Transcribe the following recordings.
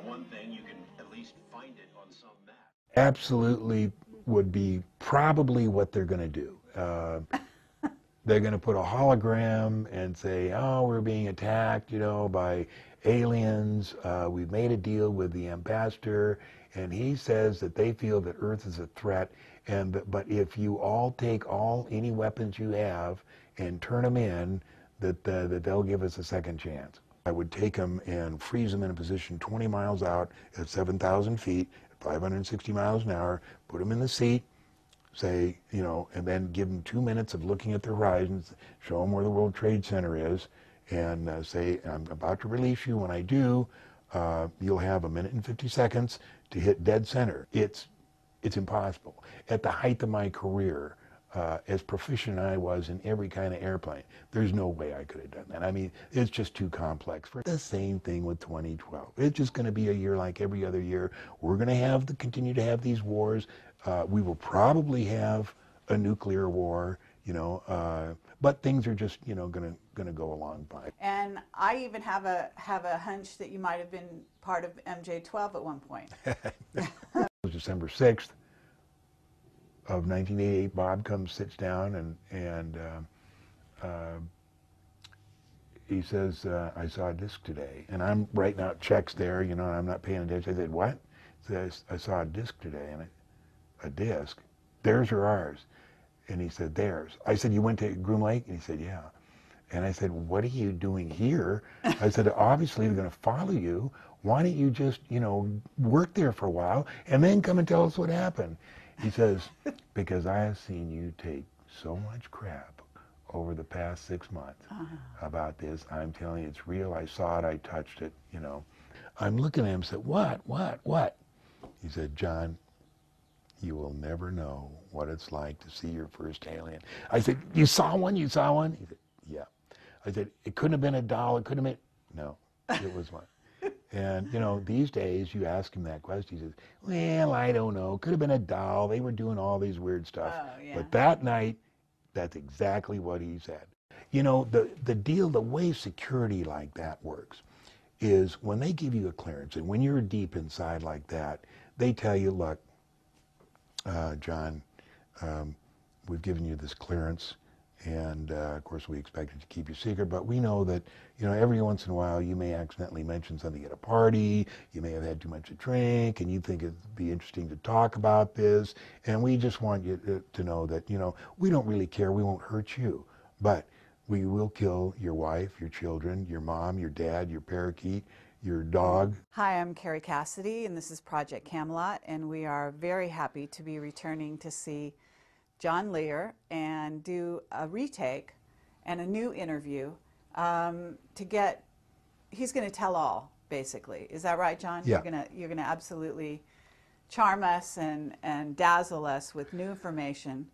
one thing, you can at least find it on some map. Absolutely would be probably what they're going to do. They're going to put a hologram and say, oh, we're being attacked, by aliens. We've made a deal with the ambassador, and he says that they feel that Earth is a threat. But if you all take any weapons you have and turn them in, that they'll give us a second chance. I would take them and freeze them in a position 20 miles out at 7,000 feet, at 560 miles an hour, put them in the seat, say, and then give them 2 minutes of looking at the horizons, show them where the World Trade Center is, and say, I'm about to release you. When I do, you'll have 1 minute and 50 seconds to hit dead center. It's impossible. At the height of my career, as proficient I was in every kind of airplane, there's no way I could have done that. I mean, it's just too complex. For the same thing with 2012. It's just going to be a year like every other year. We're going to continue to have these wars. We will probably have a nuclear war, but things are just, going to go along fine. And I even have a hunch that you might have been part of MJ-12 at one point. It was December 6th of 1988. Bob sits down, and he says, I saw a disc today. And I'm writing out checks there, and I'm not paying attention. I said, what? He says, I saw a disc today. And a disc? Theirs or ours? And he said, theirs. I said, you went to Groom Lake? And he said, yeah. And I said, what are you doing here? I said, obviously they're going to follow you. Why don't you just, work there for a while and then come and tell us what happened? He says, because I have seen you take so much crap over the past 6 months about this. I'm telling you, it's real. I saw it. I touched it, I'm looking at him and said, what? He said, John, you will never know what it's like to see your first alien. I said, you saw one? You saw one? He said, yeah. I said, it couldn't have been a doll. It couldn't have been. No, it was one. And, these days you ask him that question. He says, well, I don't know. Could have been a doll. They were doing all these weird stuff. Oh, yeah. But that night, that's exactly what he said. The way security like that works is when they give you a clearance, and when you're deep inside like that, they tell you, look, John, we've given you this clearance, and of course we expect it to keep you secret, but we know that, every once in a while you may accidentally mention something at a party, you may have had too much to drink, and you think it'd be interesting to talk about this, and we just want you to know that, we don't really care, we won't hurt you, but we will kill your wife, your children, your mom, your dad, your parakeet, your dog. Hi, I'm Kerry Cassidy, and this is Project Camelot, and we are very happy to be returning to see John Lear and do a retake and a new interview he's going to tell all, basically. Is that right, John? Yeah. You're gonna absolutely charm us and dazzle us with new information.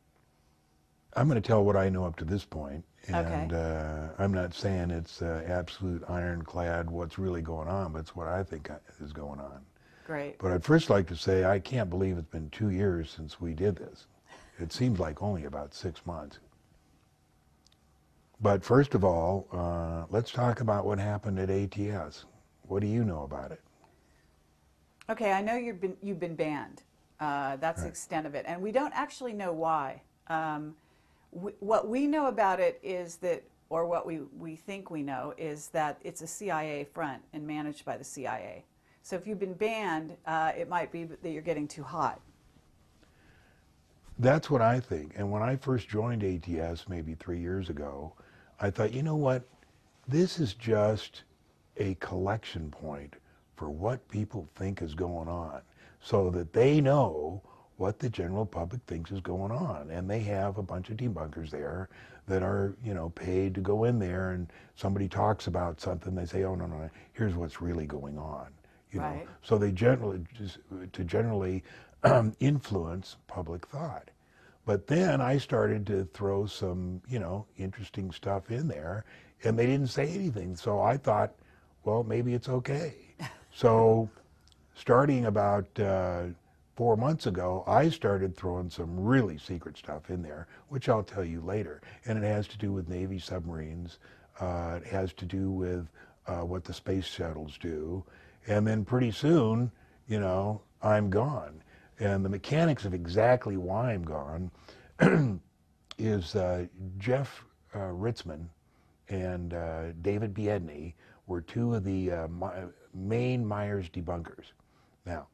I'm going to tell what I know up to this point, Okay. and I'm not saying it's absolute ironclad what's really going on, but it's what I think is going on. Great. But I'd first like to say I can't believe it's been 2 years since we did this. It seems like only about 6 months. But first of all, let's talk about what happened at ATS. What do you know about it? Okay, I know you've been banned. That's the extent of it, and we don't actually know why. What we know about it is that, or what we think we know, is that it's a CIA front and managed by the CIA. So if you've been banned, it might be that you're getting too hot. That's what I think. And when I first joined ATS maybe 3 years ago, I thought, you know what? This is just a collection point for what people think is going on, so that they know what the general public thinks is going on. And they have a bunch of debunkers there that are, paid to go in there, and somebody talks about something, they say, oh, no, here's what's really going on. Right. So they generally influence public thought. But then I started to throw some, interesting stuff in there, and they didn't say anything. So I thought, well, maybe it's okay. So starting about 4 months ago, I started throwing some really secret stuff in there, which I'll tell you later. And it has to do with Navy submarines. It has to do with what the space shuttles do. and then pretty soon, you know, I'm gone. And the mechanics of exactly why I'm gone is Jeff Ritzman and David Biedney were two of the main Myers debunkers. Now,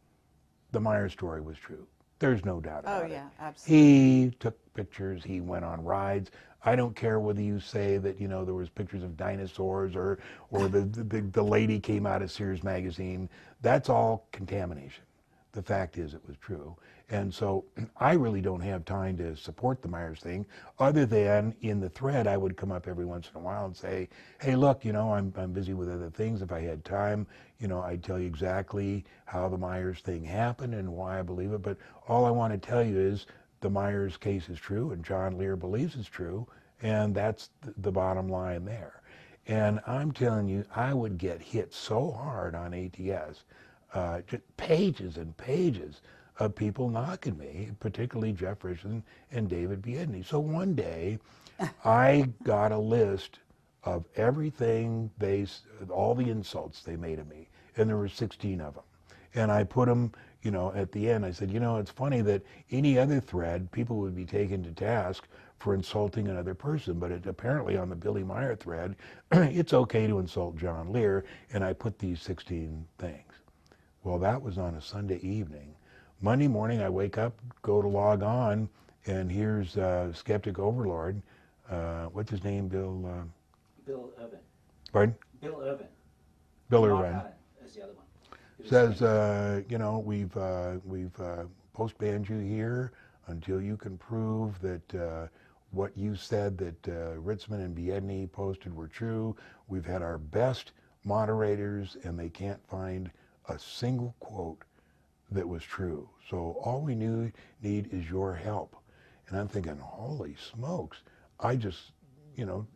the Myers story was true. There's no doubt about it. Oh, yeah, absolutely. He took pictures, he went on rides. I don't care whether you say that, you know, there was pictures of dinosaurs or the lady came out of Sears magazine. That's all contamination. The fact is it was true. And so I really don't have time to support the Myers thing, other than in the thread I would come up every once in a while and say, hey, look, you know, I'm busy with other things. If I had time, you know, I'd tell you exactly how the Myers thing happened and why I believe it. But all I want to tell you is the Myers case is true and John Lear believes it's true. And that's the bottom line there. And I'm telling you, I would get hit so hard on ATS, just pages and pages of people knocking me, particularly Jeff Richardson and David Biedney. So one day, I got a list of everything all the insults they made of me, and there were 16 of them. And I put them, you know, at the end, I said, you know, it's funny that any other thread, people would be taken to task for insulting another person, but apparently on the Billy Meyer thread, it's okay to insult John Lear, and I put these 16 things. Well, that was on a Sunday evening. Monday morning, I wake up, go to log on, and here's Skeptic Overlord. What's his name, Bill? Bill Irvin. Pardon? Bill Irvin. Bill Mark Irvin. Allen is the other one. He was Says, you know, we've post-banned you here until you can prove that what you said that Ritzman and Biedney posted were true. We've had our best moderators, and they can't find a single quote that was true. So all we need is your help. And I'm thinking, holy smokes, I just, you know,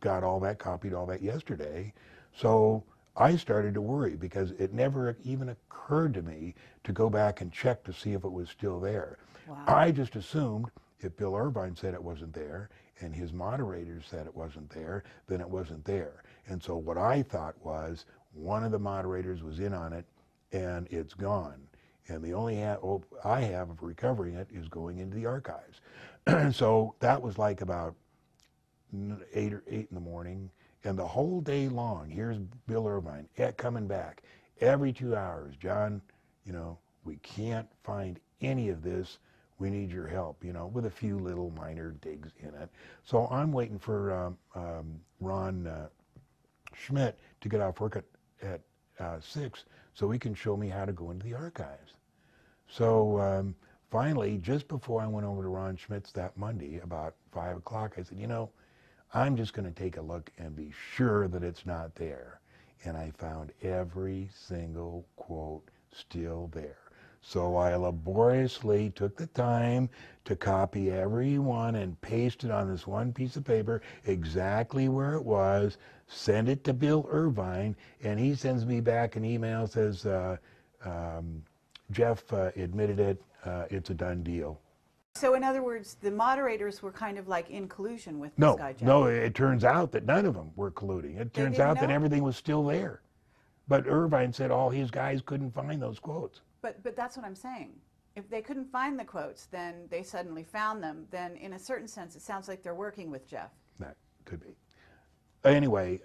got all that, copied all that yesterday. So I started to worry because it never even occurred to me to go back and check to see if it was still there. Wow. I just assumed if Bill Irvine said it wasn't there and his moderators said it wasn't there, then it wasn't there. And so what I thought was one of the moderators was in on it and it's gone. And the only hope I have of recovering it is going into the archives. So that was like about 8 in the morning. And the whole day long, here's Bill Irvine coming back every 2 hours. John, you know, we can't find any of this. We need your help, you know, with a few little minor digs in it. So I'm waiting for Ron Schmidt to get off work at 6 so he can show me how to go into the archives. So finally, just before I went over to Ron Schmidt's that Monday, about 5 o'clock, I said, you know, I'm just going to take a look and be sure that it's not there. And I found every single quote still there. So I laboriously took the time to copy every one and paste it on this one piece of paper exactly where it was, send it to Bill Irvine, and he sends me back an email, says, Jeff admitted it, it's a done deal. So in other words, the moderators were kind of like in collusion with this guy, Jeff. No, it turns out that none of them were colluding. It turns out that everything was still there. But Irvine said all his guys couldn't find those quotes. But that's what I'm saying. If they couldn't find the quotes, then they suddenly found them. Then in a certain sense, it sounds like they're working with Jeff. That could be. Anyway,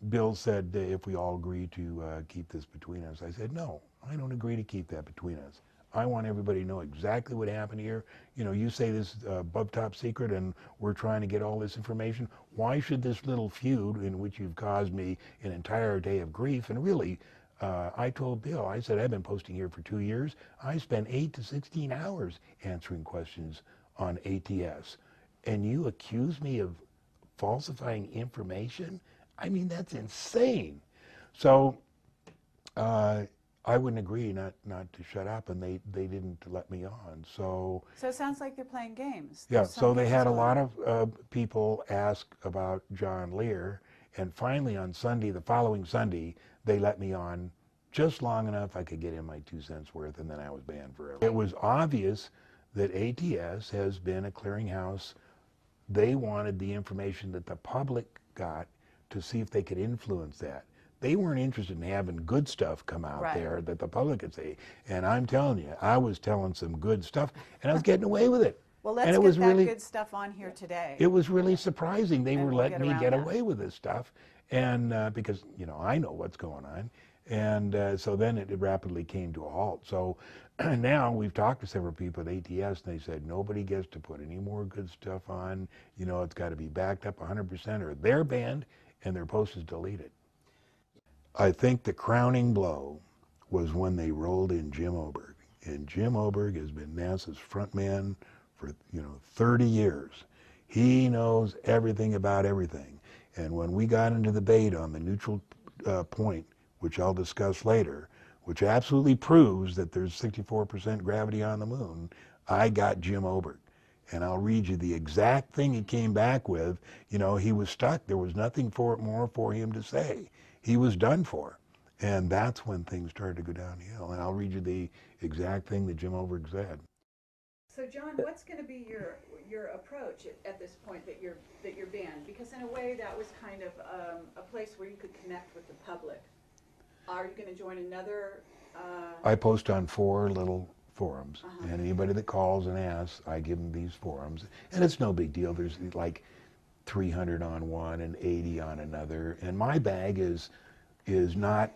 Bill said if we all agree to keep this between us. I said, no, I don't agree to keep that between us. I want everybody to know exactly what happened here. You know, you say this above top secret and we're trying to get all this information. Why should this little feud in which you've caused me an entire day of grief? And really, I told Bill, I said, I've been posting here for 2 years. I spent 8 to 16 hours answering questions on ATS. And you accuse me of falsifying information? I mean, that's insane. So, I wouldn't agree not to shut up, and they didn't let me on. So it sounds like they're playing games. Yeah, so they had a lot of people ask about John Lear, and finally on Sunday, the following Sunday, they let me on just long enough I could get in my 2 cents worth, and then I was banned forever. It was obvious that ATS has been a clearinghouse. They wanted the information that the public got to see if they could influence that. they weren't interested in having good stuff come out Right. there that the public could see. And I'm telling you, I was telling some good stuff, and I was getting away with it. Well, let's and it get was that really, good stuff on here today. it was really surprising. They And were we'll letting get me around get that. away with this stuff, and because I know what's going on, and so then it rapidly came to a halt. So now we've talked to several people at ATS, and they said nobody gets to put any more good stuff on. It's got to be backed up 100%, or they're banned and their post is deleted. I think the crowning blow was when they rolled in Jim Oberg. And Jim Oberg has been NASA's front man for 30 years. He knows everything about everything. And when we got into the debate on the neutral point, which I'll discuss later, which absolutely proves that there's 64% gravity on the moon, I got Jim Oberg. And I'll read you the exact thing he came back with. He was stuck. There was nothing more for him to say. He was done for. And that's when things started to go downhill. And I'll read you the exact thing that Jim Oberg said. So, John, what's going to be your approach at this point that you're banned? Because in a way, that was kind of a place where you could connect with the public. Are you going to join another? I post on 4 little forums, and anybody that calls and asks, I give them these forums, and it's no big deal. There's like 300 on one and 80 on another, and my bag is not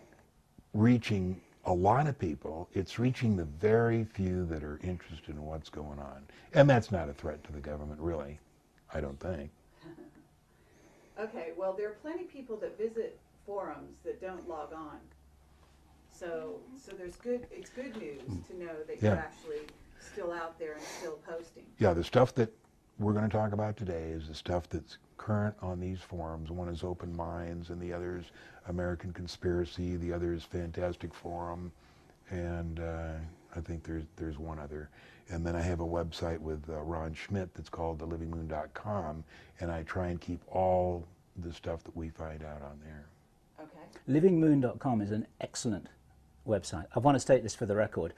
reaching a lot of people. It's reaching the very few that are interested in what's going on, and that's not a threat to the government, really. I don't think. Okay, well, there are plenty of people that visit forums that don't log on. So it's good news to know that you're actually still out there and still posting. Yeah, the stuff that we're going to talk about today is the stuff that's current on these forums. One is Open Minds, and the other is American Conspiracy. The other is Fantastic Forum, and I think there's one other. And then I have a website with Ron Schmidt that's called thelivingmoon.com, and I try and keep all the stuff that we find out on there. Okay. Livingmoon.com is an excellent website. I want to state this for the record.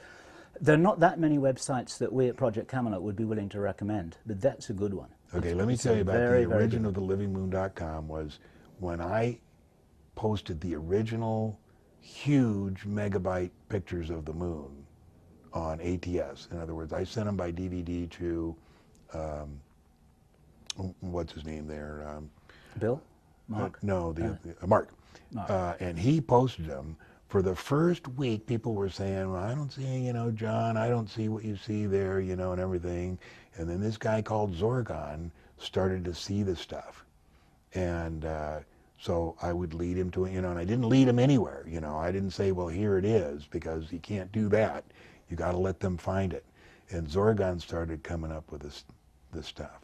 There are not that many websites that we at Project Camelot would be willing to recommend, but that's a good one. Okay, let me tell you about the origin of the livingmoon.com was when I posted the original huge megabyte pictures of the moon on ATS. In other words, I sent them by DVD to, what's his name there? Bill? Mark? No, Mark. And he posted them. For the first week, people were saying, well, I don't see, John, I don't see what you see there, and everything. And then this guy called Zorgon started to see the stuff. And so I would lead him to it, and I didn't lead him anywhere, I didn't say, well, here it is, because you can't do that. You got to let them find it. And Zorgon started coming up with this stuff.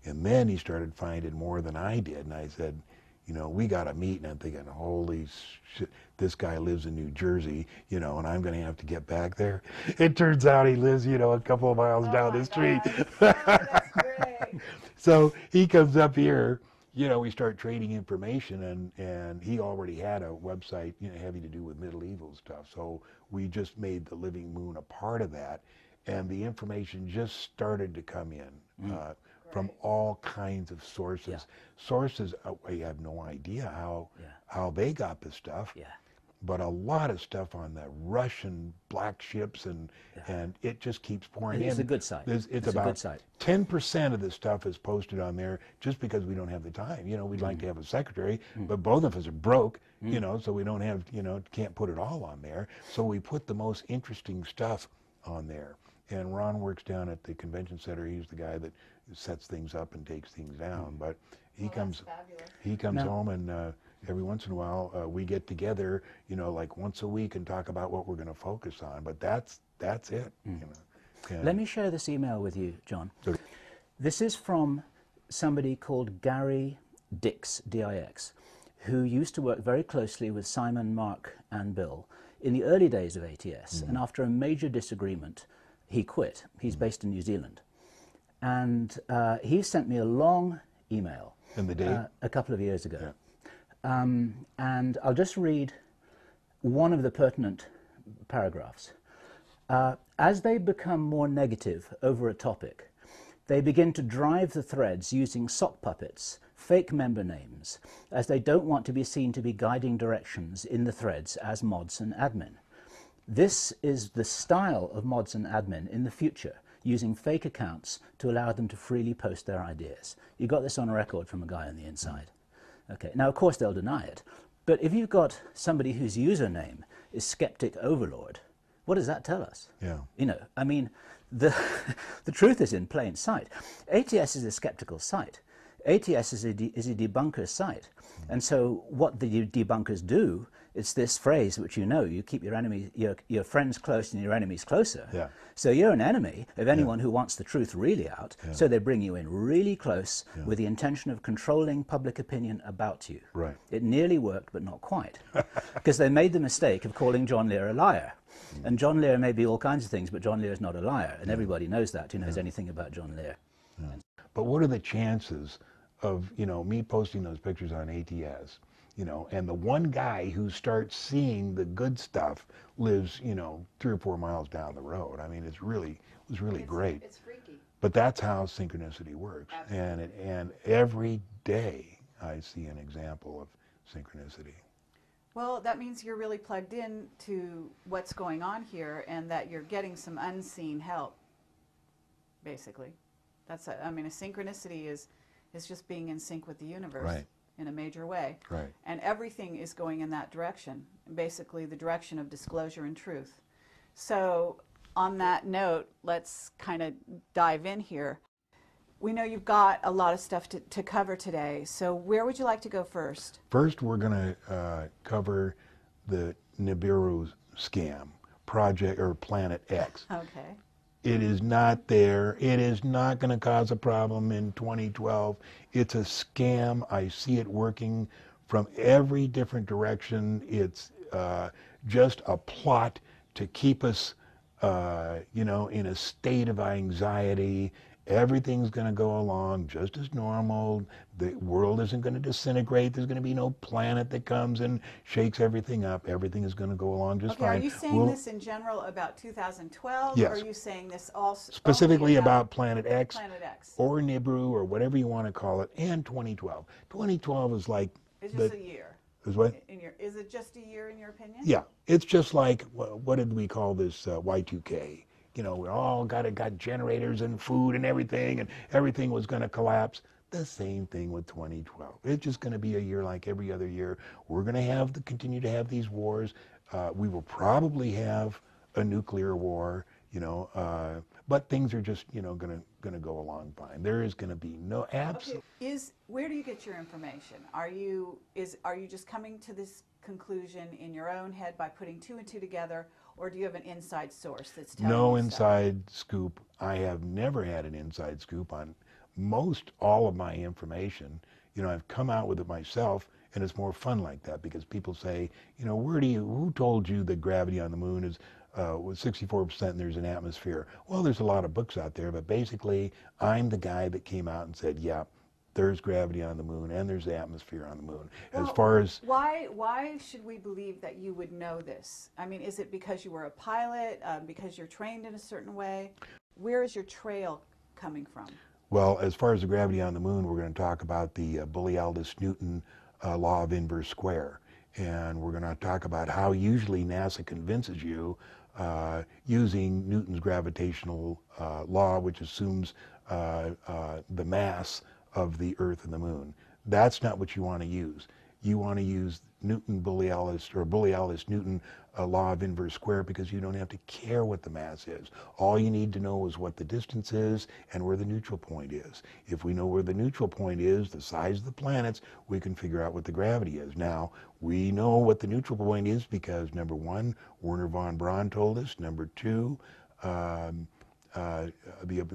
And then he started finding more than I did, and I said, we got to meet. And I'm thinking, holy shit, this guy lives in New Jersey, and I'm going to have to get back there. It turns out he lives, a couple of miles down the street. That's great. So he comes up here, we start trading information, and he already had a website, having to do with medieval stuff. So we just made the Living Moon a part of that, and the information just started to come in. From all kinds of sources. Yeah. Sources, I have no idea how they got the stuff, but a lot of stuff on the Russian black ships, and it just keeps pouring in. It's a good site. It's about a good site. 10% of the stuff is posted on there just because we don't have the time. We'd like to have a secretary, but both of us are broke, so we don't have, can't put it all on there. So we put the most interesting stuff on there. And Ron works down at the convention center. He's the guy that sets things up and takes things down. But he comes home, and every once in a while we get together, like once a week, and talk about what we're going to focus on. But that's it. Let me share this email with you, John. Okay. This is from somebody called Gary Dix, D-I-X, who used to work very closely with Simon, Mark, and Bill in the early days of ATS. And after a major disagreement, he quit. He's based in New Zealand. And he sent me a long email. And the date? A couple of years ago. Yeah. And I'll just read one of the pertinent paragraphs. As they become more negative over a topic, they begin to drive the threads using sock puppets fake member names, as they don't want to be seen to be guiding directions in the threads as mods and admin. This is the style of mods and admin in the future, using fake accounts to allow them to freely post their ideas. You got this on record from a guy on the inside. Okay, now of course they'll deny it, but if you've got somebody whose username is Skeptic Overlord, what does that tell us? Yeah. You know, I mean, the truth is in plain sight. ATS is a skeptical site. ATS is a debunker site. And so what the debunkers do, it's this phrase which you know, you keep your friends close and your enemies closer. Yeah. So you're an enemy of anyone who wants the truth really out, so they bring you in really close with the intention of controlling public opinion about you. Right. It nearly worked, but not quite, because they made the mistake of calling John Lear a liar. And John Lear may be all kinds of things, but John Lear is not a liar, and everybody knows that, who knows anything about John Lear. But what are the chances of, you know, me posting those pictures on ATS, you know, and the one guy who starts seeing the good stuff lives, you know, 3 or 4 miles down the road? I mean, it was really great. It's freaky. But that's how synchronicity works. And every day I see an example of synchronicity. Well, that means you're really plugged in to what's going on here, and that you're getting some unseen help, basically. I mean, a synchronicity is just being in sync with the universe. Right. In a major way. Right. And everything is going in that direction, basically the direction of disclosure and truth. So on that note, let's kind of dive in here. We know you've got a lot of stuff to cover today, so where would you like to go first? First, we're going to cover the Nibiru scam, Project or Planet X. Okay. It is not there. It is not going to cause a problem in 2012. It's a scam. I see it working from every different direction. It's just a plot to keep us, you know, in a state of anxiety. Everything's going to go along just as normal. The world isn't going to disintegrate. There's going to be no planet that comes and shakes everything up. Everything is going to go along just fine. Are you saying this in general about 2012? Yes. Or are you saying this also specifically about Planet X, or or Nibiru, or whatever you want to call it, and 2012. 2012 is like... It's just a year. Is what? Is it just a year in your opinion? Yeah. It's just like, what did we call this, Y2K? You know, we all got generators and food and everything was going to collapse. The same thing with 2012. It's just going to be a year like every other year. We're going to continue to have these wars. We will probably have a nuclear war, you know, but things are just, you know, going to go along fine. There is going to be no absolute. Okay. Where do you get your information? Are you just coming to this conclusion in your own head by putting 2 and 2 together, or do you have an inside source that's telling you No stuff? inside scoop. I have never had an inside scoop on most all of my information. You know, I've come out with it myself, and it's more fun like that because people say, you know, who told you that gravity on the moon is was 64% and there's an atmosphere? Well, there's a lot of books out there, but basically I'm the guy that came out and said, yeah, there's gravity on the moon and there's the atmosphere on the moon. Well, as far as why should we believe that you would know this? I mean, is it because you were a pilot, because you're trained in a certain way? Where is your trail coming from? Well, as far as the gravity on the moon, we're going to talk about the Bully-Aldous-Newton law of inverse square. And we're going to talk about how usually NASA convinces you using Newton's gravitational law, which assumes the mass of the Earth and the Moon. That's not what you want to use. You want to use Bully-Aldous-Newton law of inverse square because you don't have to care what the mass is. All you need to know is what the distance is and where the neutral point is. If we know where the neutral point is, the size of the planets, we can figure out what the gravity is. Now, we know what the neutral point is because, number 1, Wernher von Braun told us. Number 2, the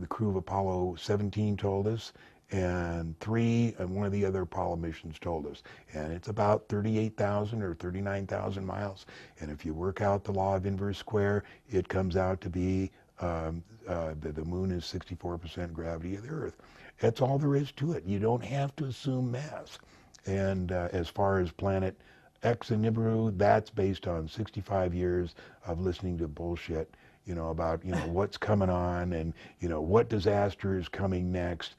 crew of Apollo 17 told us. And 3, and one of the other Apollo missions told us. And it's about 38,000 or 39,000 miles. And if you work out the law of inverse square, it comes out to be the moon is 64% gravity of the Earth. That's all there is to it. You don't have to assume mass. And as far as Planet X and Nibiru, that's based on 65 years of listening to bullshit, you know, about, you know, what's coming on and, you know, what disaster is coming next.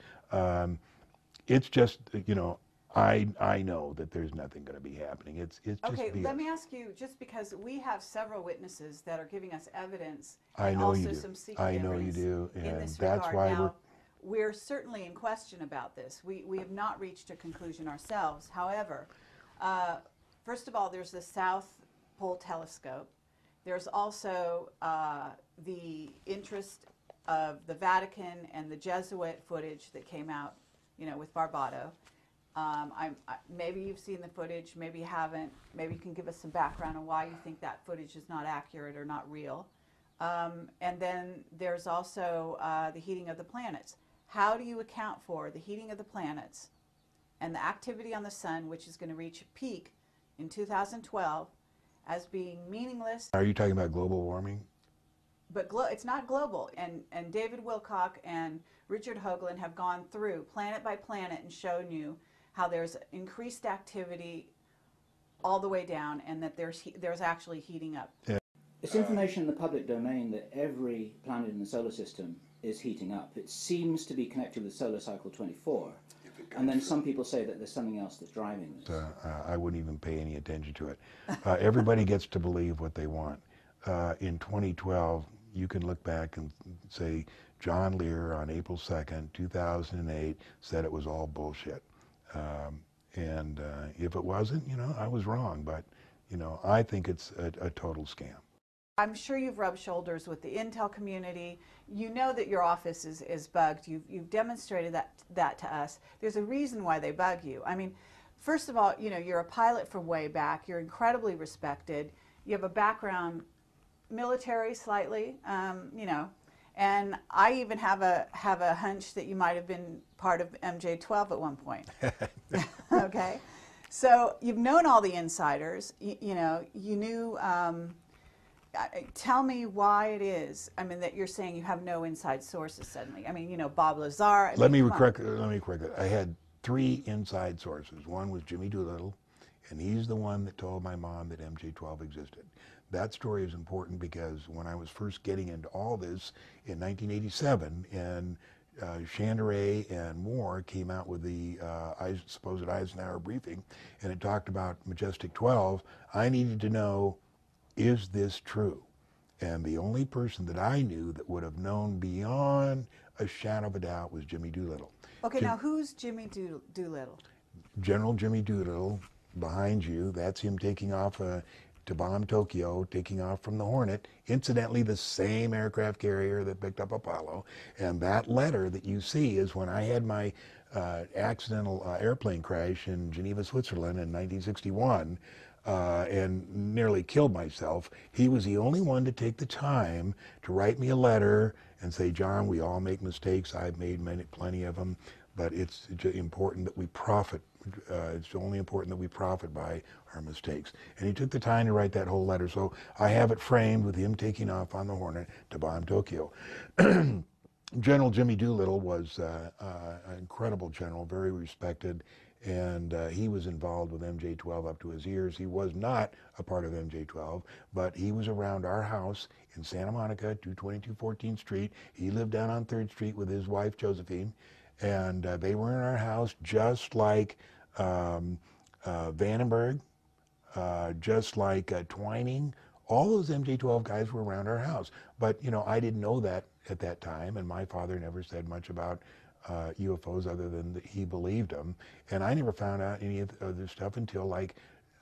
It's just, you know, I know that there's nothing going to be happening. It's just Okay, BS. let me ask you, just because we have several witnesses that are giving us evidence I and know also you do. some secret I know you evidence do, in and this that's regard. why Now, we're certainly in question about this. We have not reached a conclusion ourselves. However, first of all, there's the South Pole Telescope. There's also the interest of the Vatican and the Jesuit footage that came out, you know, with Barbato. Maybe you've seen the footage, maybe you haven't. Maybe you can give us some background on why you think that footage is not accurate or not real. And then there's also the heating of the planets. How do you account for the heating of the planets and the activity on the sun, which is going to reach a peak in 2012, as being meaningless? Are you talking about global warming? But it's not global. And David Wilcock and Richard Hoagland have gone through planet by planet and shown you how there's increased activity all the way down, and that there's actually heating up. Yeah. It's information in the public domain that every planet in the solar system is heating up. It seems to be connected with solar cycle 24. And then some people say that there's something else that's driving this. I wouldn't even pay any attention to it. Everybody gets to believe what they want. In 2012, you can look back and say John Lear on April 2nd, 2008 said it was all bullshit. And if it wasn't, you know, I was wrong. But, you know, I think it's a total scam. I'm sure you've rubbed shoulders with the Intel community. You know that your office is bugged. You've demonstrated that to us. There's a reason why they bug you. I mean, first of all, you know, you're a pilot from way back. You're incredibly respected. You have a background, military slightly, you know, and I even have a hunch that you might have been part of MJ-12 at one point. Okay, so you've known all the insiders. You know, you knew. Tell me why it is. I mean, that you're saying you have no inside sources suddenly. I mean, you know, Bob Lazar. Let me correct it. I had 3 inside sources. One was Jimmy Doolittle, and he's the one that told my mom that MJ-12 existed. That story is important because when I was first getting into all this in 1987, and Chandray and Moore came out with the supposed Eisenhower briefing, and it talked about Majestic 12, I needed to know, is this true? And the only person that I knew that would have known beyond a shadow of a doubt was Jimmy Doolittle. Okay, now who's Jimmy Doolittle? General Jimmy Doolittle, behind you, that's him taking off to bomb Tokyo, taking off from the Hornet, incidentally the same aircraft carrier that picked up Apollo. And that letter that you see is when I had my accidental airplane crash in Geneva, Switzerland in 1961, and nearly killed myself. He was the only one to take the time to write me a letter and say, John, we all make mistakes. I've made plenty of them, but it's important that we profit. It's only important that we profit by our mistakes. And he took the time to write that whole letter. So I have it framed with him taking off on the Hornet to bomb Tokyo. General Jimmy Doolittle was an incredible general, very respected, and he was involved with MJ-12 up to his ears. He was not a part of MJ-12, but he was around our house in Santa Monica, 222 14th Street. He lived down on 3rd Street with his wife, Josephine, and they were in our house just like Vandenberg, just like Twining. All those MJ-12 guys were around our house. But, you know, I didn't know that at that time, and my father never said much about UFOs other than that he believed them. And I never found out any of this stuff until, like,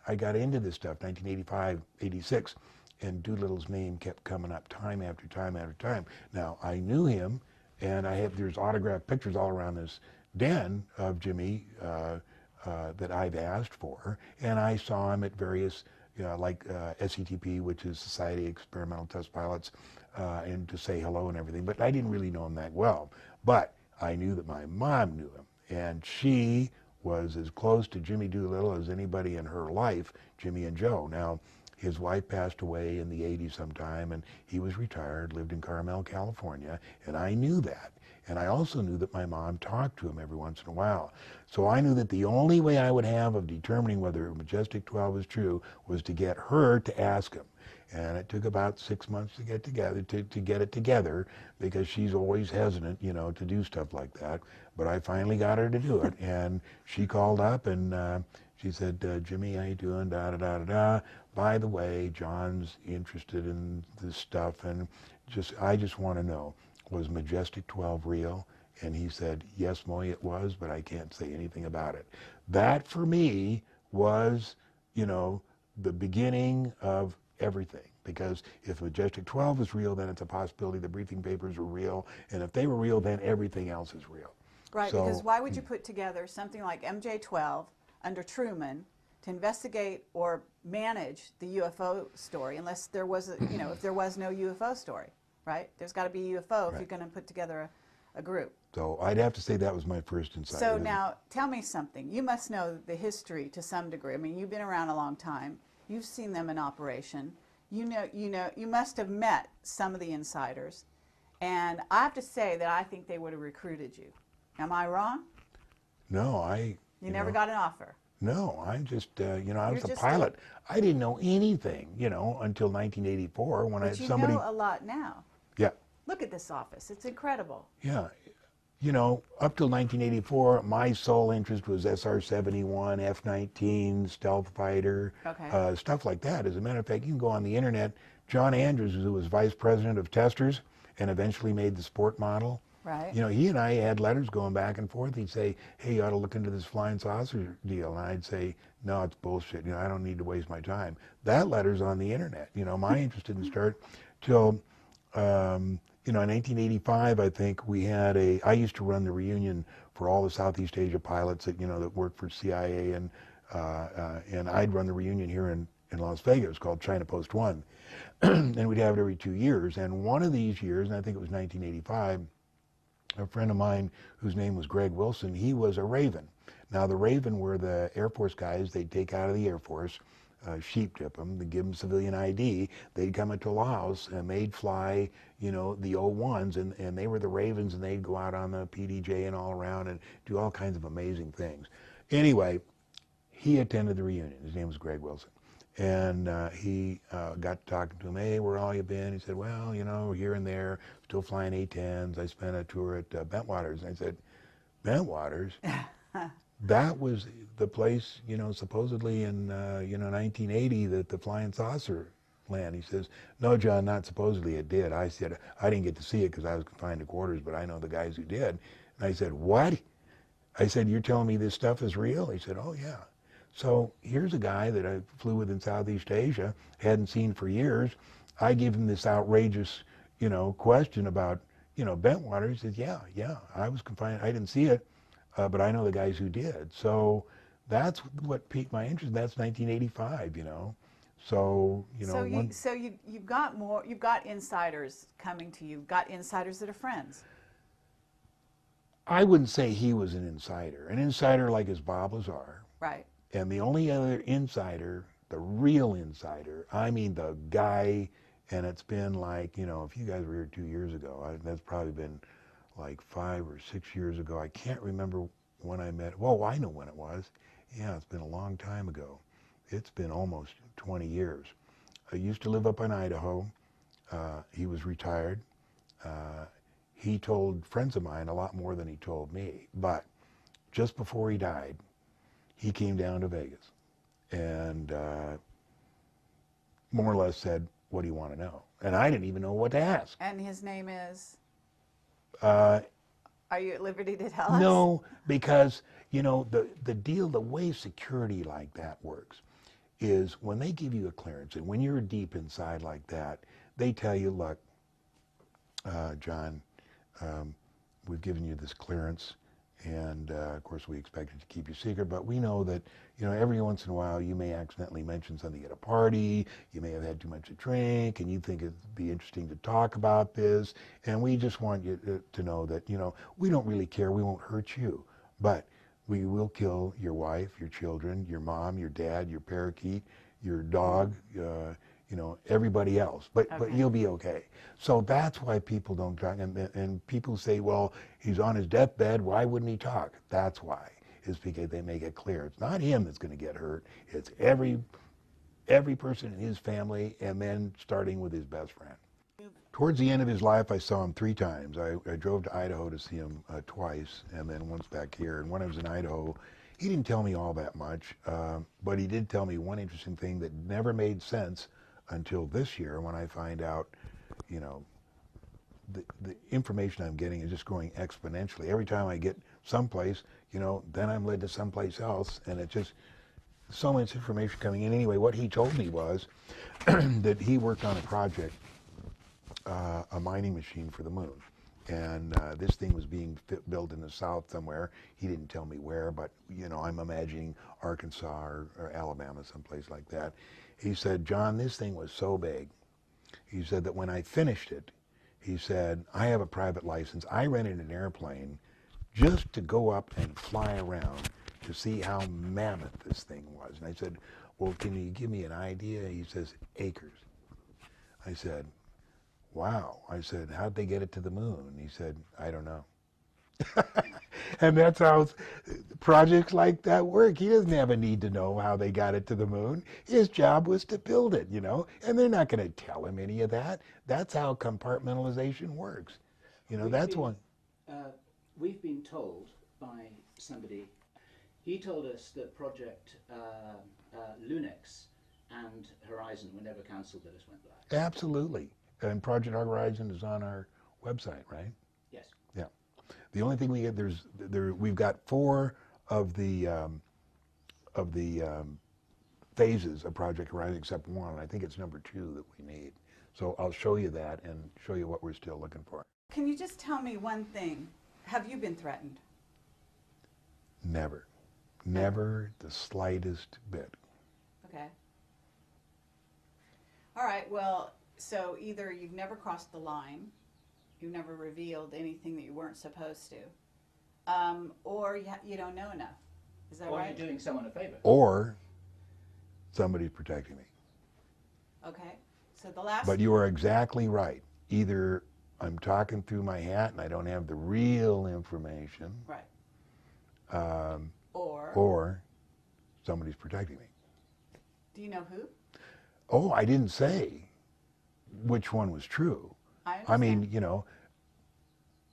I got into this stuff, 1985, 86, and Doolittle's name kept coming up time after time after time. Now, I knew him, and there's autographed pictures all around this den of Jimmy that I've asked for, and I saw him at various, like SETP, which is Society of Experimental Test Pilots, and to say hello and everything, but I didn't really know him that well. But I knew that my mom knew him, and she was as close to Jimmy Doolittle as anybody in her life, Jimmy and Joe. Now, his wife passed away in the 80s sometime, and he was retired, lived in Carmel, California, and I knew that. And I also knew that my mom talked to him every once in a while. So I knew that the only way I would have of determining whether Majestic 12 was true was to get her to ask him. And it took about 6 months to get together, to get it together, because she's always hesitant, you know, to do stuff like that. But I finally got her to do it. And she called up and she said, Jimmy, how you doing? Da, da, da, da, da. By the way, John's interested in this stuff, and I just want to know, was Majestic 12 real? And he said, yes, Moy, it was, but I can't say anything about it. That, for me, was, you know, the beginning of everything. Because if Majestic 12 is real, then it's a possibility the briefing papers are real. And if they were real, then everything else is real. Right, So, because why would you put together something like MJ-12 under Truman to investigate or manage the UFO story unless there was, you know, if there was no UFO story, right? There's got to be a UFO if Right. you're going to put together a group. So I'd have to say that was my first insight. So now, tell me something. You must know the history to some degree. I mean, you've been around a long time. You've seen them in operation. You must have met some of the insiders. And I have to say that I think they would have recruited you. Am I wrong? No, You never got an offer. No, I'm just, you know, I was You're a just pilot. I didn't know anything, you know, until 1984 when But you somebody. know a lot now. Yeah, Look at this office. It's incredible. yeah. You know, up till 1984, my sole interest was SR-71, F-19, stealth fighter, Okay. stuff like that. As a matter of fact, you can go on the internet. John Andrews, who was vice president of testers and eventually made the sport model, Right. you know, he and I had letters going back and forth. He'd say, hey, you ought to look into this flying saucer deal. And I'd say, no, it's bullshit. You know, I don't need to waste my time. That letter's on the internet. You know, my interest didn't start till, you know, in 1985, I think we had I used to run the reunion for all the Southeast Asia pilots that, you know, that worked for CIA, and I'd run the reunion here in Las Vegas called China Post 1. And we'd have it every 2 years. And one of these years, and I think it was 1985, a friend of mine whose name was Greg Wilson, he was a Raven. Now, the Raven were the Air Force guys they'd take out of the Air Force, sheep dip them, they'd give them civilian ID, they'd come into Laos, and they'd fly, you know, the O-1s, and they were the Ravens, and they'd go out on the PDJ and all around and do all kinds of amazing things. Anyway, he attended the reunion. His name was Greg Wilson. And he got talking to him, hey, where all you been? He said, well, you know, here and there, still flying A-10s. I spent a tour at Bentwaters. And I said, Bentwaters? That was the place, you know, supposedly in, you know, 1980 that the flying saucer landed. He says, no, John, not supposedly, it did. I said, I didn't get to see it because I was confined to quarters, but I know the guys who did. And I said, what? I said, you're telling me this stuff is real? He said, oh, yeah. So here's a guy that I flew with in Southeast Asia, hadn't seen for years. I give him this outrageous, you know, question about, you know, Bentwater. He says, yeah, I was confined. I didn't see it, but I know the guys who did. So that's what piqued my interest. That's 1985, you know. So, you know. So you've got insiders coming to you. You've got insiders that are friends. I wouldn't say he was an insider. An insider like is Bob Lazar. Right. And the only other insider, the real insider, I mean the guy, and it's been like, you know, if you guys were here 2 years ago, that's probably been like 5 or 6 years ago. I can't remember when I met, well, I know when it was. Yeah, it's been a long time ago. It's been almost 20 years. I used to live up in Idaho. He was retired. He told friends of mine a lot more than he told me. But just before he died, he came down to Vegas and more or less said, what do you want to know? And I didn't even know what to ask. And his name is? Are you at liberty to tell us? No, because, you know, the deal, the way security like that works is when they give you a clearance, and when you're deep inside like that, they tell you, look, John, we've given you this clearance, and of course we expect it to keep you secret, but we know that, you know, every once in a while you may accidentally mention something at a party, you may have had too much to drink, and you think it'd be interesting to talk about this, and we just want you to know that, you know, we don't really care, we won't hurt you, but we will kill your wife, your children, your mom, your dad, your parakeet, your dog, you everybody else, but Okay. you'll be okay. So that's why people don't talk, and people say, well, he's on his deathbed, why wouldn't he talk? That's why, is because they make it clear it's not him that's going to get hurt, it's every person in his family, and then starting with his best friend. Towards the end of his life, I saw him 3 times. I drove to Idaho to see him twice, and then once back here. And when I was in Idaho, he didn't tell me all that much, but he did tell me one interesting thing that never made sense until this year, when I find out, the information I'm getting is just growing exponentially. Every time I get someplace, then I'm led to someplace else, and it's just so much information coming in. Anyway, what he told me was that he worked on a project, a mining machine for the moon. And this thing was being built in the south somewhere. He didn't tell me where, but I'm imagining Arkansas or Alabama, someplace like that. He said, John, this thing was so big. He said that when I finished it, he said, I have a private license. I rented an airplane just to go up and fly around to see how mammoth this thing was. And I said, well, can you give me an idea? He says, acres. I said, wow. I said, how'd they get it to the moon? He said, I don't know. And that's how projects like that work. He doesn't have a need to know how they got it to the moon. His job was to build it, and they're not going to tell him any of that. That's how compartmentalization works. That's one. We've been told by somebody, he told us that Project Lunex and Horizon were never cancelled, they just went black. Absolutely. And Project Horizon is on our website, right? Yes. Yeah. The only thing we get, we've got 4 of the phases of Project Horizon, except one. I think it's number 2 that we need. So I'll show you that and show you what we're still looking for. Can you just tell me one thing? Have you been threatened? Never. Never the slightest bit. Okay. All right, well, so either you've never crossed the line, you've never revealed anything that you weren't supposed to, or you don't know enough. Is that Or right? you're doing someone a favor. Or somebody's protecting me. Okay, so the last... But you are exactly right. Either I'm talking through my hat and I don't have the real information. Right. Or somebody's protecting me. Do you know who? Oh, I didn't say which one was true. I mean,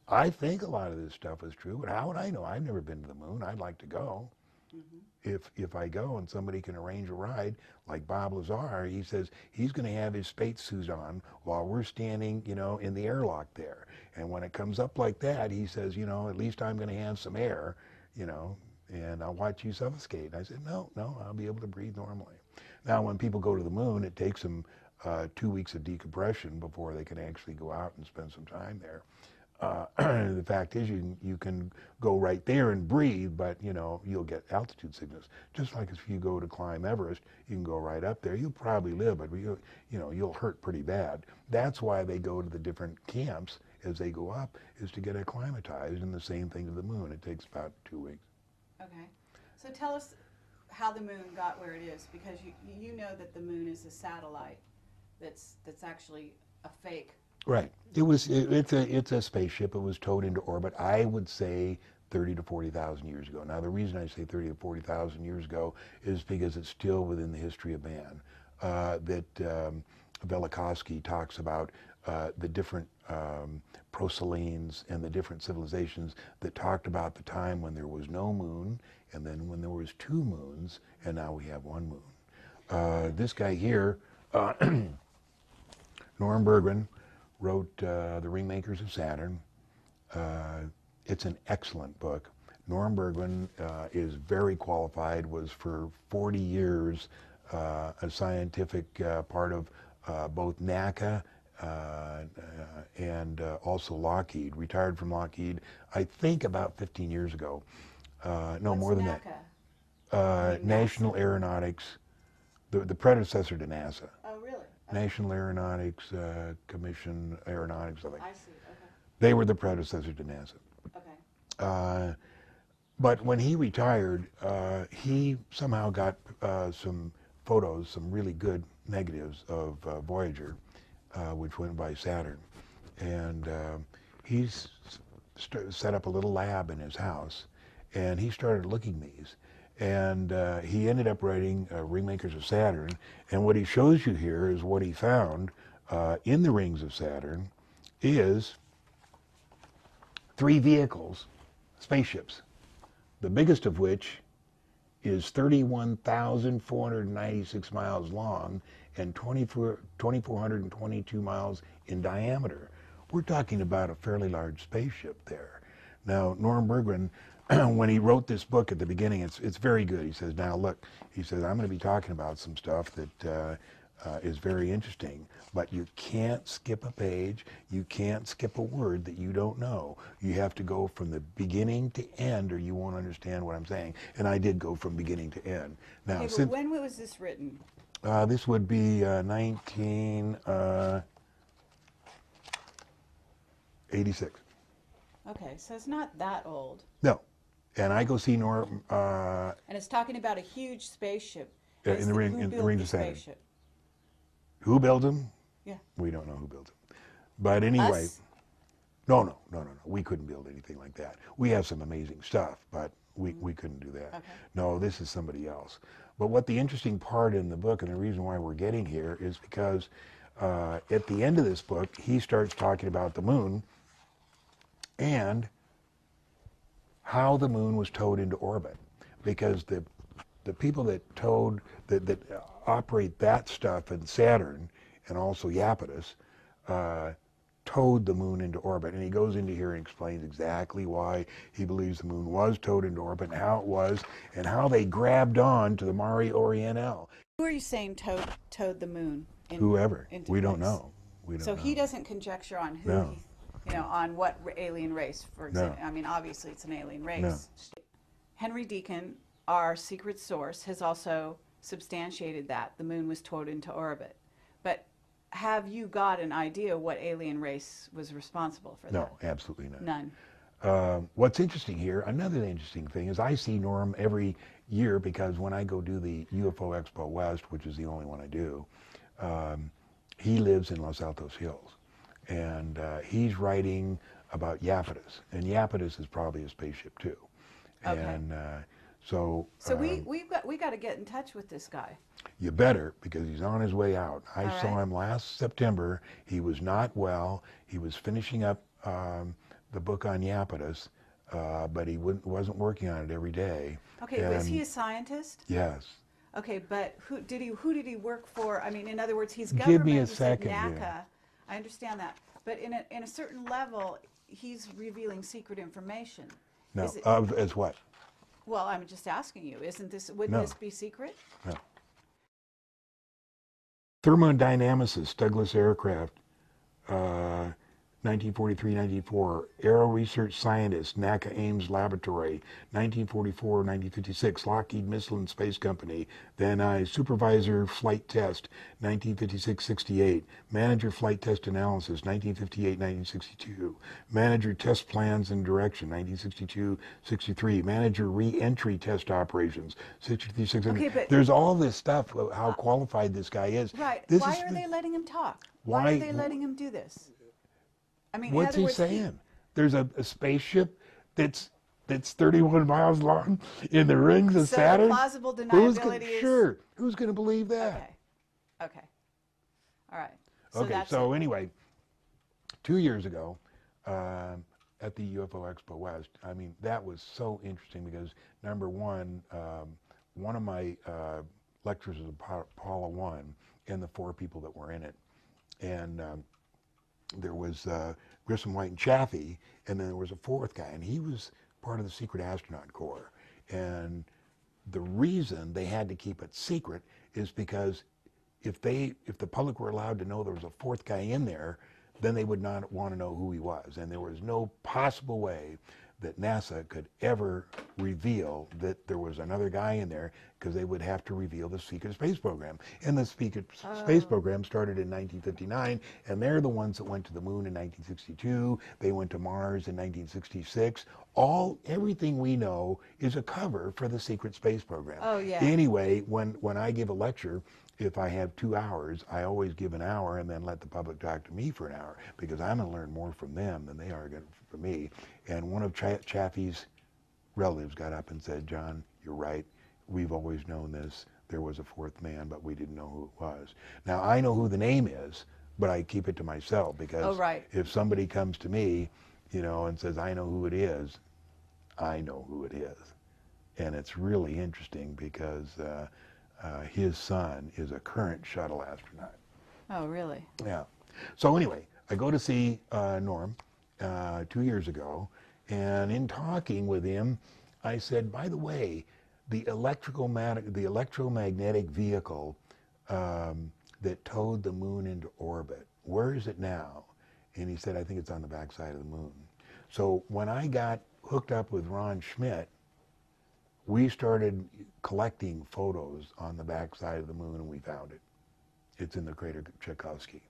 I think a lot of this stuff is true, but how would I know? I've never been to the moon. I'd like to go. Mm-hmm. If I go and somebody can arrange a ride, like Bob Lazar, he says he's going to have his spacesuit on while we're standing, in the airlock there. And when it comes up like that, he says, at least I'm going to have some air, and I'll watch you suffocate. And I said, no, I'll be able to breathe normally. Now, when people go to the moon, it takes them 2 weeks of decompression before they can actually go out and spend some time there. The fact is, you can go right there and breathe, but you'll get altitude sickness. Just like if you go to climb Everest, you can go right up there. You'll probably live, but you'll hurt pretty bad. That's why they go to the different camps as they go up, is to get acclimatized. And the same thing to the moon. It takes about 2 weeks. Okay, so tell us how the moon got where it is, because you know that the moon is a satellite that's actually a fake. Right. It's a spaceship. It was towed into orbit, I would say 30 to 40,000 years ago. Now, the reason I say 30 to 40,000 years ago is because it's still within the history of man. Velikovsky talks about the different proselynes and the different civilizations that talked about the time when there was no moon, and then when there was 2 moons, and now we have 1 moon. This guy here, Norm Bergman, wrote The Ringmakers of Saturn. It's an excellent book. Norm Bergman is very qualified, was for 40 years a scientific part of both NACA and also Lockheed. Retired from Lockheed, I think about 15 years ago. No, What's more than NACA? that. National Aeronautics, the predecessor to NASA. Oh, really? National Aeronautics Commission, Aeronautics, I think. I see, okay. They were the predecessor to NASA. Okay. But when he retired, he somehow got some photos, some really good negatives of Voyager, which went by Saturn. And he's set up a little lab in his house, and he started looking these. And he ended up writing Ringmakers of Saturn, and what he shows you here is what he found in the rings of Saturn is 3 vehicles, spaceships, the biggest of which is 31,496 miles long and 2,422 miles in diameter. We're talking about a fairly large spaceship there. Now, Norm Bergman, when he wrote this book at the beginning, it's very good. He says, now look, he says, I'm going to be talking about some stuff that is very interesting, but you can't skip a page, you can't skip a word that you don't know. You have to go from the beginning to end, or you won't understand what I'm saying. And I did go from beginning to end. Now, Okay, but when was this written? this would be 1986. Okay, so it's not that old. No. And I go see Norm. And it's talking about a huge spaceship. In the Who built rings the of Saturn. spaceship? Who built them? Yeah. We don't know who built them. But anyway, Us? no. We couldn't build anything like that. We have some amazing stuff, but we couldn't do that. Okay. No, this is somebody else. But what the interesting part in the book, and the reason why we're getting here, is because at the end of this book, he starts talking about the moon and how the moon was towed into orbit. Because the people that that operate that stuff in Saturn and also Iapetus towed the moon into orbit. And he goes into here and explains exactly why he believes the moon was towed into orbit and how it was and how they grabbed on to the Mare Orientale. Who are you saying towed the moon? Whoever. Into We don't place? know. We don't So know. he doesn't conjecture on who No. on what alien race, for example. I mean, obviously it's an alien race. No. Henry Deacon, our secret source, has also substantiated that the moon was towed into orbit. But have you got an idea what alien race was responsible for that? No, absolutely not. None. What's interesting here, another interesting thing, is I see Norm every year because when I go do the UFO Expo West, which is the only one I do, he lives in Los Altos Hills. And he's writing about Iapetus. And Iapetus is probably a spaceship too. Okay. And so we got to get in touch with this guy. you better, because he's on his way out. I All saw right. him last September. He was not well. He was finishing up the book on Iapetus, but he wasn't working on it every day. Okay, was he a scientist? Yes. Okay, but who did he work for? I mean, in other words, he's Give government. me a you said second NACA. here. I understand that, but in a certain level, he's revealing secret information. No, Is it- as what? Well, I'm just asking you. Wouldn't No. this be secret? No. Thermodynamicist, Douglas Aircraft, 1943-94. Aero Research Scientist, NACA Ames Laboratory, 1944-1956. Lockheed Missile and Space Company, Van Nuys. Supervisor Flight Test, 1956-68. Manager Flight Test Analysis, 1958-1962. Manager Test Plans and Direction, 1962-63. Manager Re-Entry Test Operations, 63-600. Okay, but- There's all this stuff, how qualified this guy is. Right. This Why is are the- they letting him talk? Why- Why are they letting him do this? I mean, in What's other he words, saying? There's a spaceship that's 31 miles long in the rings of So Saturn. plausible Who's deniability is sure? Who's going to believe that? Okay. Okay. All right. Okay. So anyway, 2 years ago, at the UFO Expo West, I mean that was so interesting because number one, one of my lectures was Apollo 1 and the 4 people that were in it, and there was Grissom, White, and Chaffee, and then there was a 4th guy, and he was part of the secret astronaut corps. And the reason they had to keep it secret is because if the public were allowed to know there was a 4th guy in there, then they would not want to know who he was. And there was no possible way that NASA could ever reveal that there was another guy in there, because they would have to reveal the secret space program. And the secret space program started in 1959, and they're the ones that went to the moon in 1962. They went to Mars in 1966. Everything we know is a cover for the secret space program. Oh, yeah. Anyway, when I give a lecture, if I have 2 hours, I always give an hour and then let the public talk to me for an hour, because I'm going to learn more from them than they are going to from me. And one of Chaffee's relatives got up and said, "John, you're right. We've always known this. There was a fourth man, but we didn't know who it was." Now, I know who the name is, but I keep it to myself, because if somebody comes to me, and says, "I know who it is," I know who it is. And it's really interesting, because his son is a current shuttle astronaut. Oh, really? Yeah. So anyway, I go to see Norm 2 years ago, and in talking with him, I said, "By the way, the electromagnetic vehicle that towed the moon into orbit, where is it now?" And he said, "I think it's on the backside of the moon." So when I got hooked up with Ron Schmidt, we started collecting photos on the backside of the moon, and we found it. It's in the crater Tchaikovsky.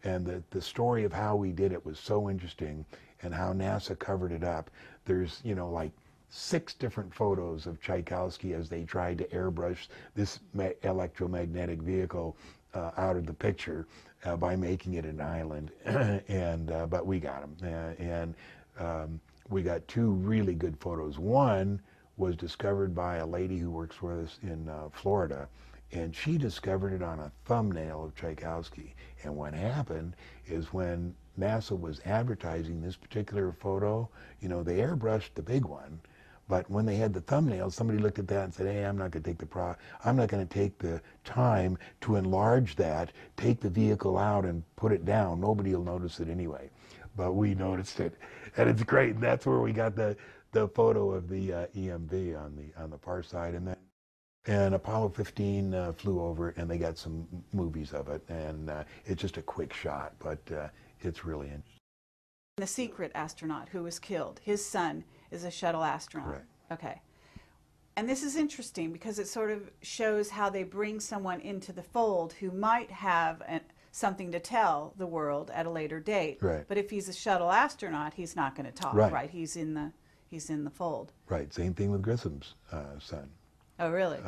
And the story of how we did it was so interesting, and how NASA covered it up. There's, like 6 different photos of Tchaikovsky as they tried to airbrush this electromagnetic vehicle out of the picture by making it an island. But we got them. We got 2 really good photos. One was discovered by a lady who works for us in Florida, and she discovered it on a thumbnail of Tchaikovsky. And what happened is, when NASA was advertising this particular photo, they airbrushed the big one, but when they had the thumbnail, somebody looked at that and said, "Hey, I'm not going to take the time to enlarge that, take the vehicle out and put it down. Nobody will notice it anyway." But we noticed it, and it's great. And that's where we got the photo of the EMV on the far side. And Apollo 15 flew over it, and they got some movies of it, and it's just a quick shot, but it's really interesting. The secret astronaut who was killed, his son is a shuttle astronaut. Correct. Okay. And this is interesting, because it sort of shows how they bring someone into the fold who might have something to tell the world at a later date. Right. But if he's a shuttle astronaut, he's not going to talk, right? He's in the fold. Right. Same thing with Grissom's son. Oh, really?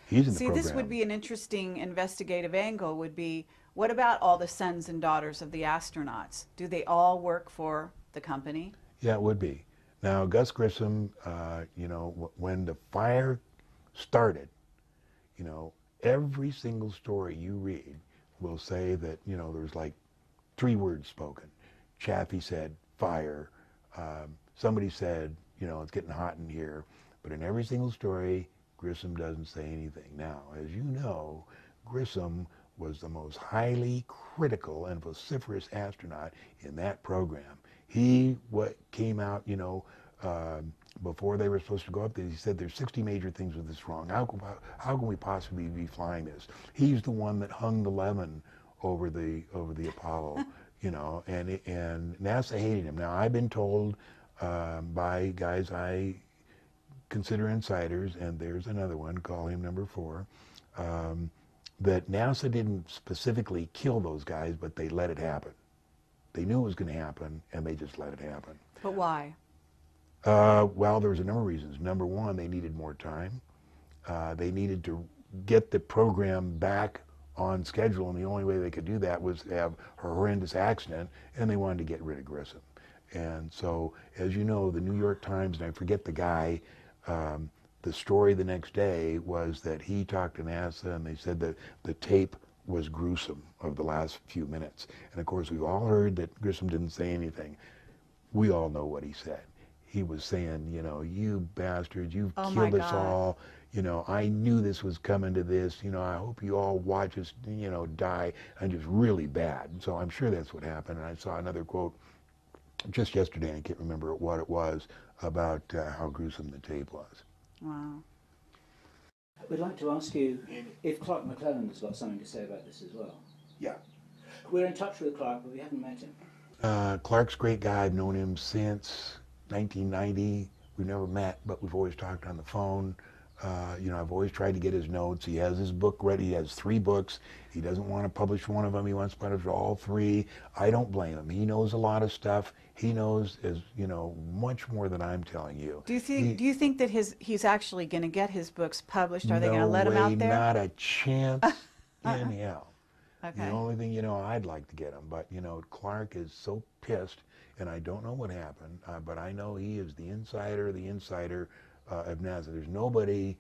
He's in the program. See, this would be an interesting investigative angle, would be, what about all the sons and daughters of the astronauts? Do they all work for the company? Yeah, it would be. Now, Gus Grissom, when the fire started, every single story you read will say that, there's like 3 words spoken. Chaffee said, "Fire." Somebody said, "It's getting hot in here." But in every single story, Grissom doesn't say anything. Now, as you know, Grissom was the most highly critical and vociferous astronaut in that program. He came out, before they were supposed to go up there, he said, "There's 60 major things with this wrong. How can we possibly be flying this?" He's the one that hung the lemon over the Apollo, and NASA hated him. Now, I've been told by guys I consider insiders, and there's another one, call him number 4, that NASA didn't specifically kill those guys, but they let it happen. They knew it was going to happen, and they just let it happen. But why? Well, there was a number of reasons. Number 1, they needed more time. They needed to get the program back on schedule, and the only way they could do that was to have a horrendous accident, and they wanted to get rid of Grissom. And so, as you know, the New York Times, and I forget the guy, the story the next day was that he talked to NASA, and they said that the tape was gruesome of the last few minutes. And of course, we've all heard that Grissom didn't say anything. We all know what he said. He was saying, "You bastards, you've killed us all. I knew this was coming to this. I hope you all watch us, die." And just really bad. And so I'm sure that's what happened. And I saw another quote just yesterday, I can't remember what it was, about how gruesome the tape was. Wow. We'd like to ask you if Clark McClellan has got something to say about this as well. Yeah. We're in touch with Clark, but we haven't met him. Clark's a great guy. I've known him since 1990. We've never met, but we've always talked on the phone. You know, I've always tried to get his notes. He has his book ready. He has 3 books. He doesn't want to publish one of them. He wants to publish all 3. I don't blame him. He knows a lot of stuff. He knows, as you know, much more than I'm telling you. Do you think that he's actually going to get his books published? Are they going to let him No out way, there? not a chance in hell. Okay. The only thing, you know, I'd like to get him, but, you know, Clark is so pissed, and I don't know what happened, but I know he is the insider of NASA. There's nobody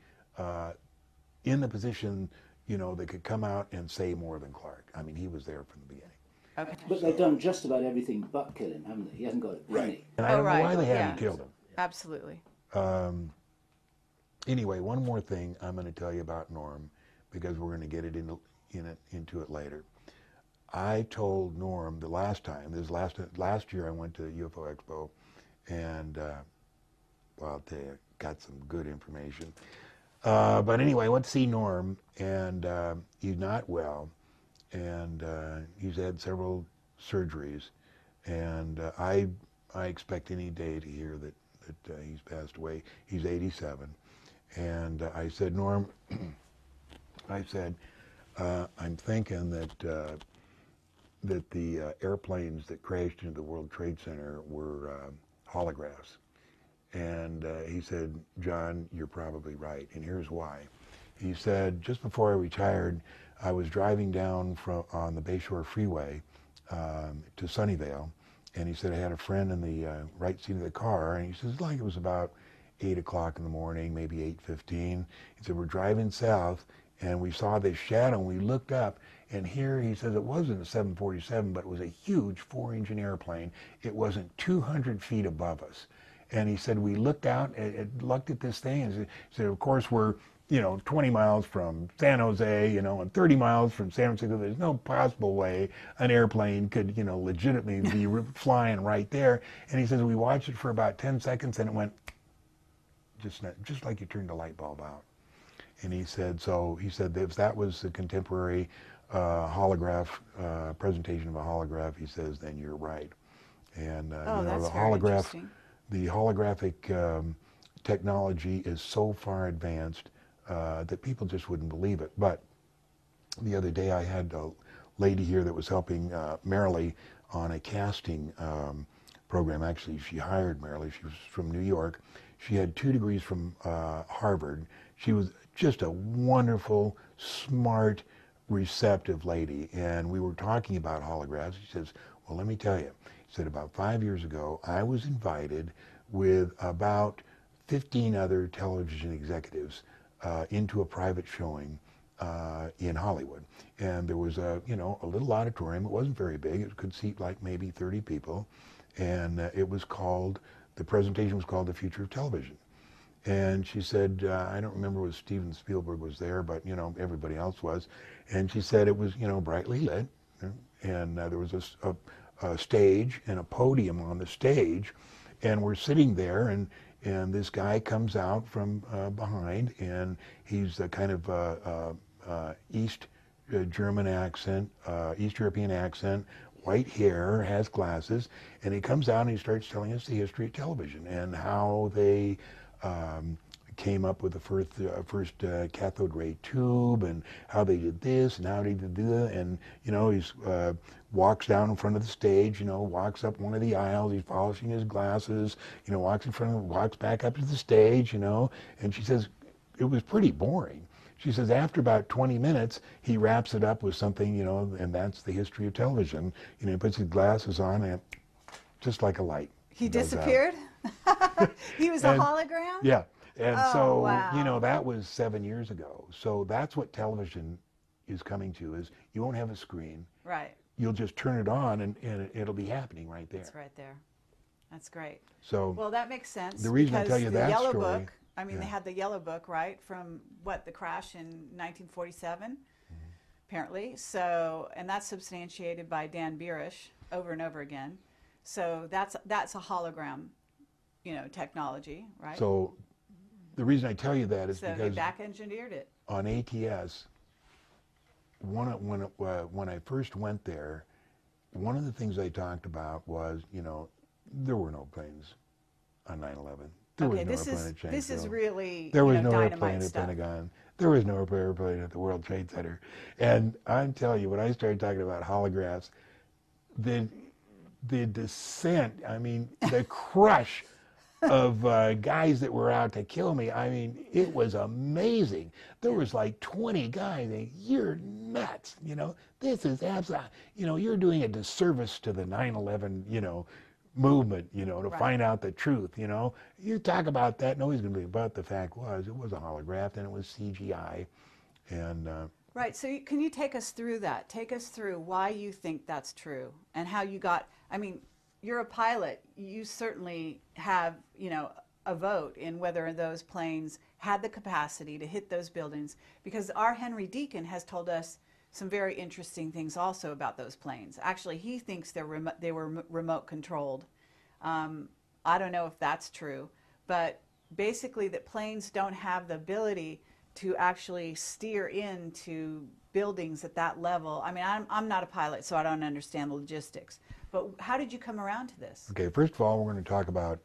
in the position, you know, that could come out and say more than Clark. I mean, he was there from the beginning. Okay. But they've done just about everything but kill him, haven't they? He hasn't got a penny. And I don't know why they Yeah. haven't killed him. Absolutely. Anyway, one more thing I'm going to tell you about Norm, because we're going to get into it later. I told Norm the last time, last year I went to UFO Expo, and well, I'll tell you, got some good information. But anyway, I went to see Norm, and he's not well, and he's had several surgeries, and I expect any day to hear that he's passed away. He's 87, and I said, Norm, I said, I'm thinking that the airplanes that crashed into the World Trade Center were holographs. And he said, John, you're probably right, and here's why. He said, just before I retired, I was driving down on the Bayshore Freeway to Sunnyvale, and he said I had a friend in the right seat of the car, and he says, like it was about 8 o'clock in the morning, maybe 8:15. He said, we're driving south, and we saw this shadow, and we looked up, and here, he says, it wasn't a 747, but it was a huge 4-engine airplane. It wasn't 200 feet above us. And he said, we looked out and looked at this thing, and he said, of course, we're, you know, 20 miles from San Jose, you know, and 30 miles from San Francisco. There's no possible way an airplane could, you know, legitimately be flying right there. And he says, we watched it for about 10 seconds, and it went just like you turned a light bulb out. And he said, if that was the contemporary holograph, presentation of a holograph, he says, then you're right. And, you know, that's the very holograph, interesting. the holographic technology is so far advanced that people just wouldn't believe it. But the other day I had a lady here that was helping Marilee on a casting program. Actually, she hired Marilee. She was from New York. She had 2 degrees from Harvard. She was just a wonderful, smart, receptive lady. And we were talking about holographs. She says, well, let me tell you. She said, about 5 years ago, I was invited with about 15 other television executives into a private showing in Hollywood. And there was a little auditorium. It wasn't very big. It could seat like maybe 30 people. And the presentation was called The Future of Television. And she said, I don't remember if Steven Spielberg was there, but, you know, everybody else was. And she said it was, you know, brightly lit. And there was a stage and a podium on the stage. And we're sitting there, and this guy comes out from behind, and he's a kind of East German accent, East European accent, white hair, has glasses, and he comes out and he starts telling us the history of television and how they came up with the first cathode ray tube, and how they did this and how they did that, and you know, he's walks down in front of the stage, you know, walks up one of the aisles, he's polishing his glasses, you know, walks back up to the stage, you know, and she says it was pretty boring. She says after about 20 minutes, he wraps it up with something, you know, and that's the history of television. You know, he puts his glasses on, and just like a light. He disappeared? He was a hologram? Yeah. And so, wow. you know, that was 7 years ago. So that's what television is coming to, is you won't have a screen. Right. You'll just turn it on, and it'll be happening right there. It's right there. That's great. So well, that makes sense. the reason I tell you the that Yellow story, Book, I mean, they had the Yellow Book, right, from the crash in 1947, apparently. So, and that's substantiated by Dan Birish over and over again. So that's a hologram, you know, technology, right? So the reason I tell you that is so because they back-engineered it. on ATS, when I first went there, one of the things they talked about was, you know, there were no planes on 9/11. There Okay, was no airplane at this is Shanksville. really, There you was know, no dynamite airplane at the stuff. Pentagon. There was no airplane at the World Trade Center. And I'm telling you, when I started talking about holographs, the descent, I mean, the crush of guys that were out to kill me, I mean, it was amazing. There was like 20 guys, and you're nuts, you know. This is absolutely, you know, you're doing a disservice to the 9/11, you know, movement, you know, to Right. find out the truth, you know. You talk about that, nobody's going to believe. But the fact was, it was a holograph, and it was CGI, and Right. So can you take us through that? Take us through why you think that's true and how you got, I mean, you're a pilot. You certainly have, you know, a vote in whether those planes had the capacity to hit those buildings, because our Henry Deacon has told us some very interesting things also about those planes. Actually, he thinks they were remote controlled. I don't know if that's true, but basically that planes don't have the ability to actually steer into buildings at that level. I mean, I'm not a pilot, so I don't understand the logistics. But how did you come around to this? okay, first of all, we're going to talk about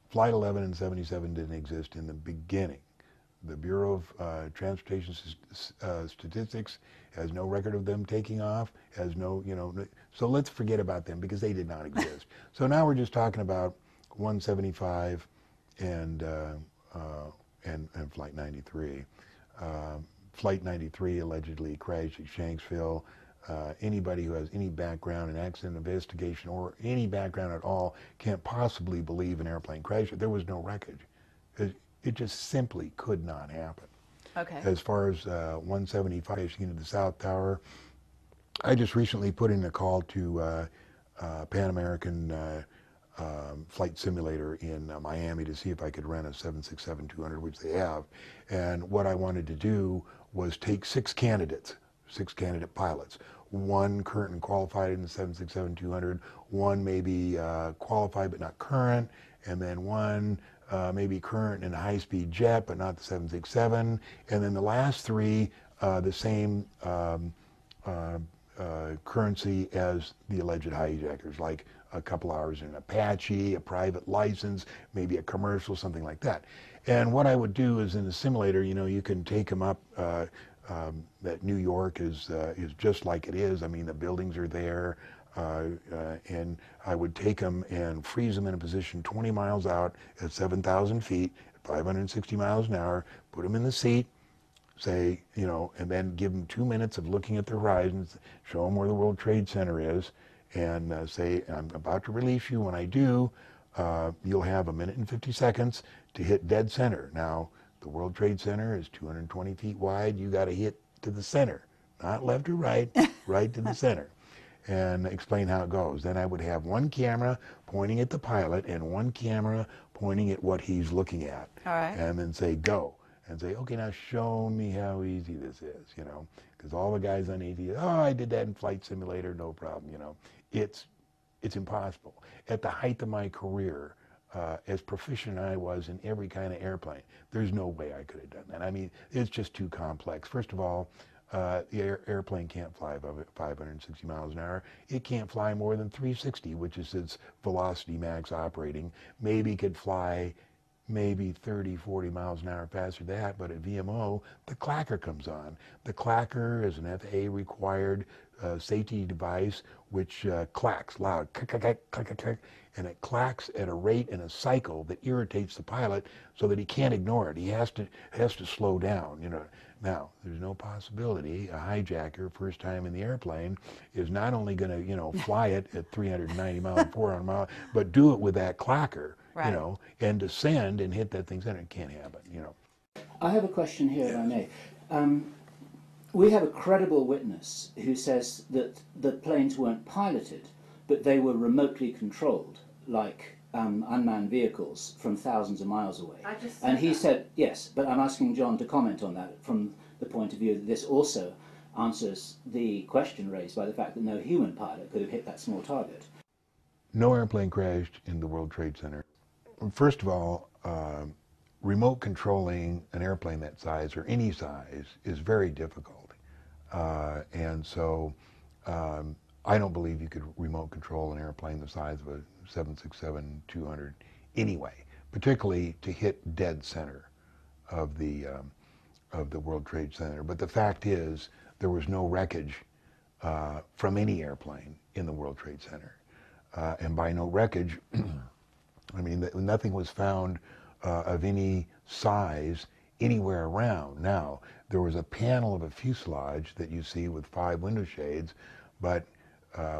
Flight 11 and 77 didn't exist in the beginning. The Bureau of Transportation Statistics has no record of them taking off, has no, you know, so let's forget about them because they did not exist. So now we're just talking about 175 and Flight 93. Flight 93 allegedly crashed at Shanksville. Anybody who has any background in accident investigation or any background at all can't possibly believe an airplane crashed. There was no wreckage. It just simply could not happen. Okay. As far as 175 crashing into the South Tower, I just recently put in a call to Pan American flight simulator in Miami to see if I could rent a 767-200, which they have. And what I wanted to do was take six candidate pilots. One current and qualified in the 767-200, one maybe qualified but not current, and then one maybe current in a high-speed jet but not the 767, and then the last three the same currency as the alleged hijackers, like a couple hours in an Apache, a private license, maybe a commercial, something like that. And what I would do is in the simulator, you know, you can take them up. That New York is just like it is. I mean, the buildings are there, and I would take them and freeze them in a position 20 miles out at 7,000 feet, at 560 miles an hour, put them in the seat, say, you know, and then give them 2 minutes of looking at the horizons, show them where the World Trade Center is, and say, I'm about to release you. When I do, you'll have 1 minute and 50 seconds to hit dead center. Now, the World Trade Center is 220 feet wide. You got to hit to the center, not left or right, right to the center, and explain how it goes. Then I would have one camera pointing at the pilot and one camera pointing at what he's looking at. All right. And then say, go. And say, okay, now show me how easy this is, you know, because all the guys on AT, oh, I did that in Flight Simulator, no problem, you know. It's impossible. At the height of my career, as proficient I was in every kind of airplane, there's no way I could have done that. I mean, it's just too complex. First of all, the airplane can't fly above 560 miles an hour. It can't fly more than 360, which is its velocity max operating. Maybe it could fly maybe 30, 40 miles an hour faster than that, but at VMO, the clacker comes on. The clacker is an FAA required safety device which clacks loud, click, click, click, click, click, and it clacks at a rate and a cycle that irritates the pilot so that he can't ignore it. He has to slow down, you know. Now, there's no possibility a hijacker, first time in the airplane, is not only going to, you know, fly it at 390 miles, 400 miles, but do it with that clacker, Right. you know, and descend and hit that thing center. It can't happen, you know. I have a question here, if I may. We have a credible witness who says that the planes weren't piloted, but they were remotely controlled, like unmanned vehicles from thousands of miles away. And he said, yes, but I'm asking John to comment on that from the point of view that this also answers the question raised by the fact that no human pilot could have hit that small target. No airplane crashed in the World Trade Center. First of all, remote controlling an airplane that size or any size is very difficult. And so I don't believe you could remote control an airplane the size of a 767-200 anyway. particularly to hit dead center of the World Trade Center. But the fact is, there was no wreckage from any airplane in the World Trade Center. And by no wreckage, I mean nothing was found of any size anywhere around. Now, there was a panel of a fuselage that you see with 5 window shades, but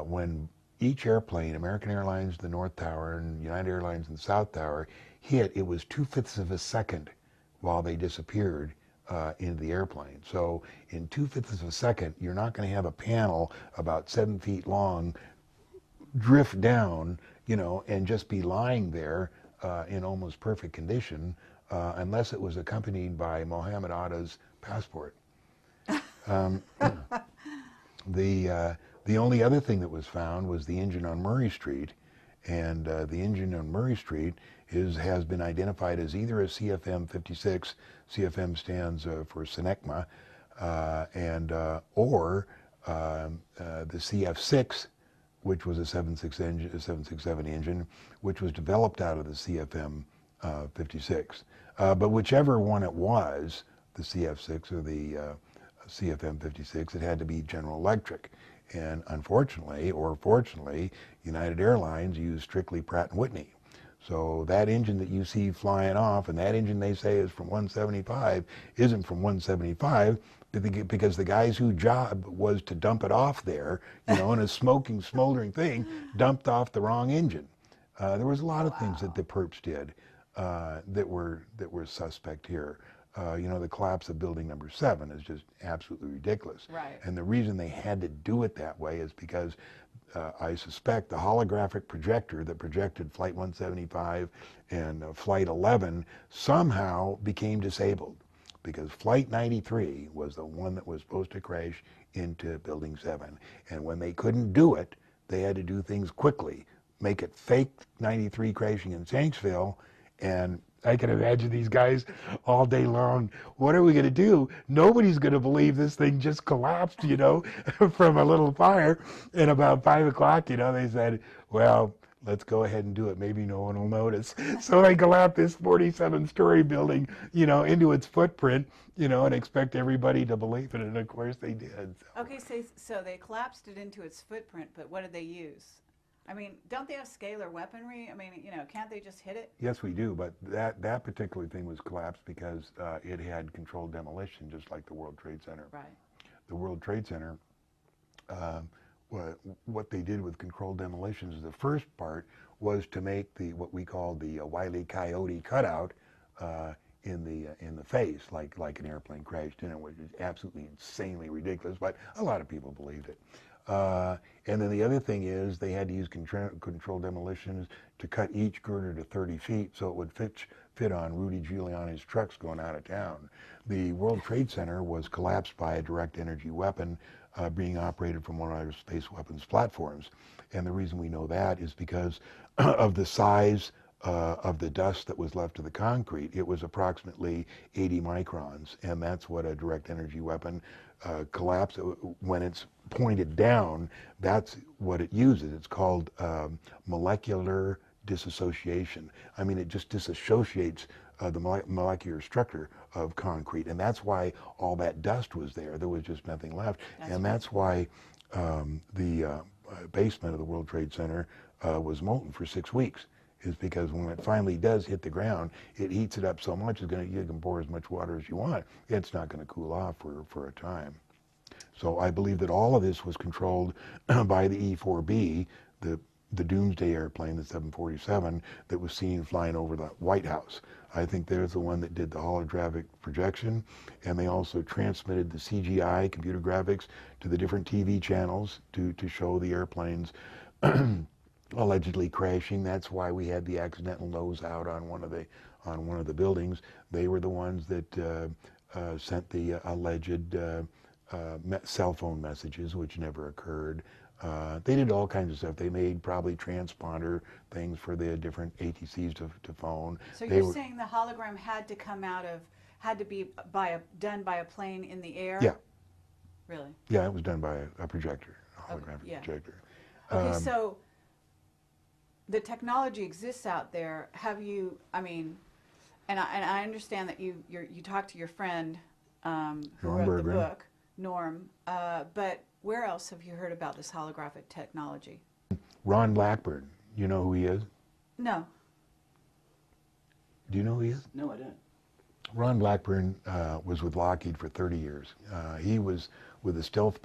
when each airplane, American Airlines, the North Tower, and United Airlines, and the South Tower, hit, it was 2/5 of a second while they disappeared into the airplane. So in 2/5 of a second, you're not going to have a panel about 7 feet long drift down, you know, and just be lying there in almost perfect condition, unless it was accompanied by Mohammed Atta's passport. The only other thing that was found was the engine on Murray Street, and the engine on Murray Street has been identified as either a CFM-56, CFM stands for Senecma, or the CF-6, which was a 767 engine, which was developed out of the CFM-56. But whichever one it was, the CF-6 or the CFM-56, it had to be General Electric. And unfortunately, or fortunately, United Airlines used strictly Pratt & Whitney. So that engine that you see flying off, and that engine they say is from 175, isn't from 175, because the guy's whose job was to dump it off there, you know, in a smoking, smoldering thing, dumped off the wrong engine. There was a lot of things that the perps did that were suspect here. You know, the collapse of building number 7 is just absolutely ridiculous. Right. And the reason they had to do it that way is because I suspect the holographic projector that projected Flight 175 and Flight 11 somehow became disabled, because Flight 93 was the one that was supposed to crash into Building 7. And when they couldn't do it, they had to do things quickly, make it fake 93 crashing in Shanksville, and I can imagine these guys all day long, what are we going to do? Nobody's going to believe this thing just collapsed, you know, from a little fire. And about 5 o'clock, you know, they said, well, let's go ahead and do it. Maybe no one will notice. So they collapsed this 47-story building, you know, into its footprint, you know, and expect everybody to believe it. And of course they did. So. Okay, so they collapsed it into its footprint, but what did they use? I mean, don't they have scalar weaponry? I mean, you know, can't they just hit it? Yes, we do, but that particular thing was collapsed because it had controlled demolition, just like the World Trade Center. Right. The World Trade Center, what they did with controlled demolitions, the first part was to make what we call the Wile E. Coyote cutout in the face, like an airplane crashed in it, which is absolutely insanely ridiculous, but a lot of people believed it. And then the other thing is they had to use controlled demolitions to cut each girder to 30 feet so it would fit on Rudy Giuliani's trucks going out of town. The World Trade Center was collapsed by a direct energy weapon being operated from one of our space weapons platforms. And the reason we know that is because of the size of the dust that was left of the concrete. It was approximately 80 microns, and that's what a direct energy weapon collapse, when it's pointed down, that's what it uses. It's called molecular disassociation. I mean, it just disassociates the molecular structure of concrete, and that's why all that dust was there. There was just nothing left. That's why the basement of the World Trade Center was molten for 6 weeks, is because when it finally does hit the ground, it heats it up so much you can pour as much water as you want. It's not going to cool off for a time. So I believe that all of this was controlled by the E-4B, the doomsday airplane, the 747, that was seen flying over the White House. I think they're the one that did the holographic projection, and they also transmitted the CGI, computer graphics, to the different TV channels to show the airplanes allegedly crashing. That's why we had the accidental nose out on one of the buildings. They were the ones that sent the alleged cell phone messages, which never occurred. They did all kinds of stuff. They made probably transponder things for the different ATCs to phone. So you're saying the hologram had to be done by a plane in the air? Yeah. Really? Yeah, it was done by a projector, a holographic projector. Okay, so the technology exists out there. Have you? I mean, and I understand that you talked to your friend who Norm wrote Berggren. the book, Norm. But where else have you heard about this holographic technology? Ron Blackburn, you know who he is? No. Do you know who he is? No, I don't. Ron Blackburn was with Lockheed for 30 years. He was with the stealth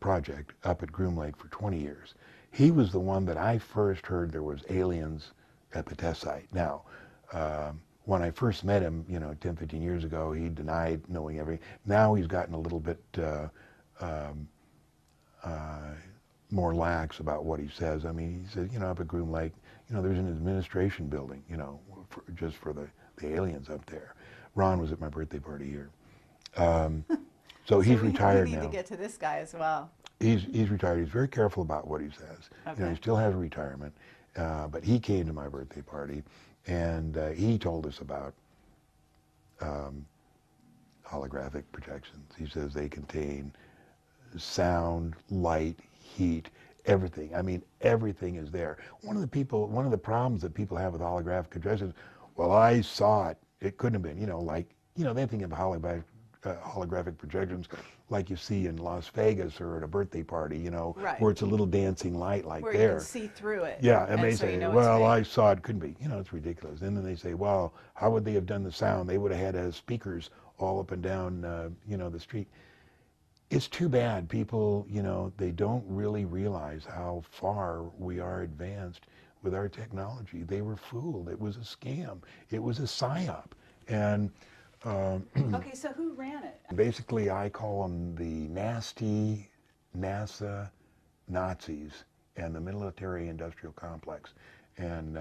project up at Groom Lake for 20 years. He was the one that I first heard there was aliens at the test site. Now, when I first met him, 10, 15 years ago, he denied knowing everything. Now he's gotten a little bit more lax about what he says. I mean, he says, up at Groom Lake, there's an administration building, just for the aliens up there. Ron was at my birthday party here. So he's retired now. We need now. to get to this guy as well. He's retired. He's very careful about what he says. Okay. He still has retirement, but he came to my birthday party, and he told us about holographic projections. He says they contain sound, light, heat, everything. I mean, everything is there. One of the problems that people have with holographic projections, well, I saw it. It couldn't have been. They think of holographic projections like you see in Las Vegas or at a birthday party, Right. where it's a little dancing light like where there. you can see through it. Yeah, and they so say, it's well, fake. I saw it, couldn't be. It's ridiculous. And then they say, well, how would they have done the sound? They would have had speakers all up and down, the street. It's too bad people, they don't really realize how far we are advanced with our technology. They were fooled. It was a scam. It was a psyop. And Okay, so who ran it? basically, I call them the nasty NASA Nazis and the military-industrial complex. And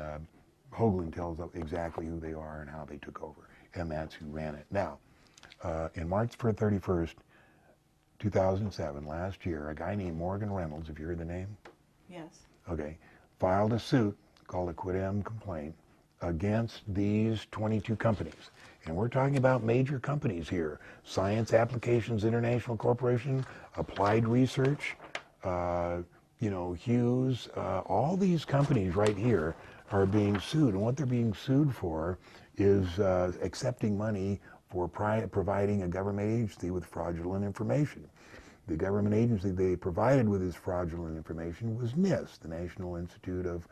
Hoagland tells us exactly who they are and how they took over. And that's who ran it. Now, in March 31st, 2007, last year, a guy named Morgan Reynolds, if you heard the name? Yes. Okay, filed a suit called a quit-em complaint against these 22 companies. And we're talking about major companies here. Science Applications International Corporation, Applied Research, Hughes, all these companies right here are being sued. And what they're being sued for is accepting money for providing a government agency with fraudulent information. The government agency they provided with this fraudulent information was NIST, the National Institute of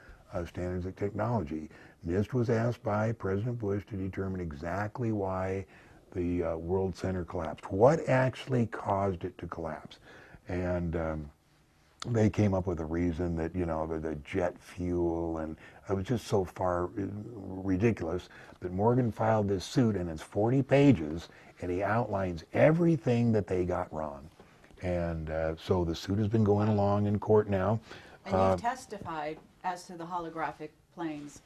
Standards and Technology. NIST was asked by President Bush to determine exactly why the World Center collapsed. What actually caused it to collapse? And they came up with a reason that, the jet fuel, and it was just so far ridiculous that Morgan filed this suit, and it's 40 pages, and he outlines everything that they got wrong. And so the suit has been going along in court now. And you've testified as to the holographic planes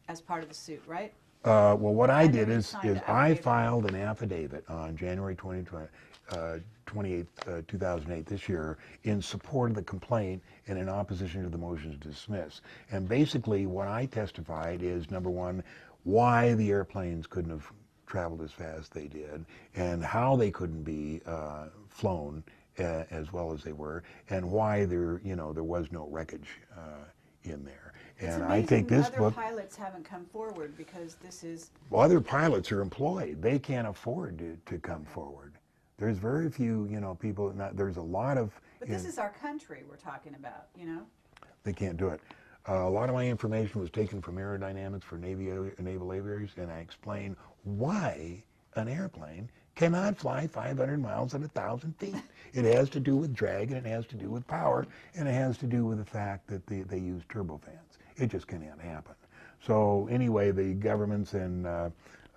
as part of the suit, right? Well, what I did you is signed an I affidavit. filed an affidavit on January 28th, 2008, this year, in support of the complaint and in opposition to the motion to dismiss. And basically what I testified is, number one, why the airplanes couldn't have traveled as fast as they did, and how they couldn't be flown as well as they were, and why there was no wreckage in there. It's And amazing I take this other book. pilots haven't come forward because this is. Well, other pilots are employed. They can't afford to come forward. There's very few, people. There's a lot of. But this is our country we're talking about, They can't do it. A lot of my information was taken from aerodynamics for naval aviators, and I explain why an airplane cannot fly 500 miles at 1,000 feet. It has to do with drag, and it has to do with power, and it has to do with the fact that they use turbofans. It just cannot happen. So anyway, the governments and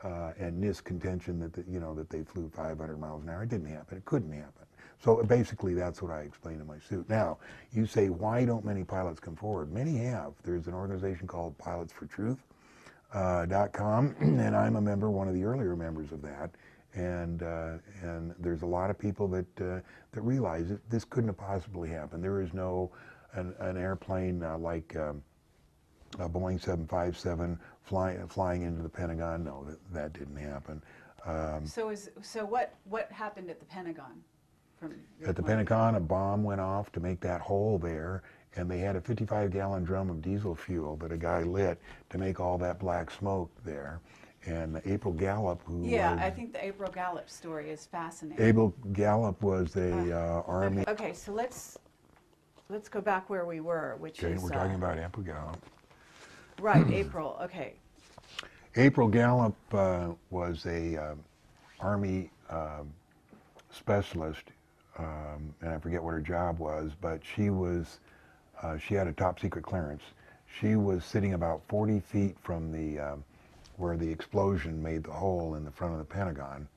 NIST contention that that they flew 500 miles an hour, it didn't happen. It couldn't happen. So basically, that's what I explained in my suit. Now, you say, why don't many pilots come forward? Many have. There's an organization called pilotsfortruth.com, and I'm a member, one of the earlier members of that. And there's a lot of people that realize that this couldn't have possibly happened. There is no an airplane like a Boeing 757 flying into the Pentagon. No, that didn't happen. So what happened at the Pentagon? your At the point of view? Pentagon, a bomb went off to make that hole there, and they had a 55-gallon drum of diesel fuel that a guy lit to make all that black smoke there. And April Gallup, who Yeah, was, I think the April Gallup story is fascinating. April Gallup was a Army. Okay, so let's go back where we were, which Okay, is we're talking about April Gallup. right, April. Okay, April Gallup was a Army specialist, and I forget what her job was, but she had a top secret clearance. She was sitting about 40 feet from the where the explosion made the hole in the front of the Pentagon,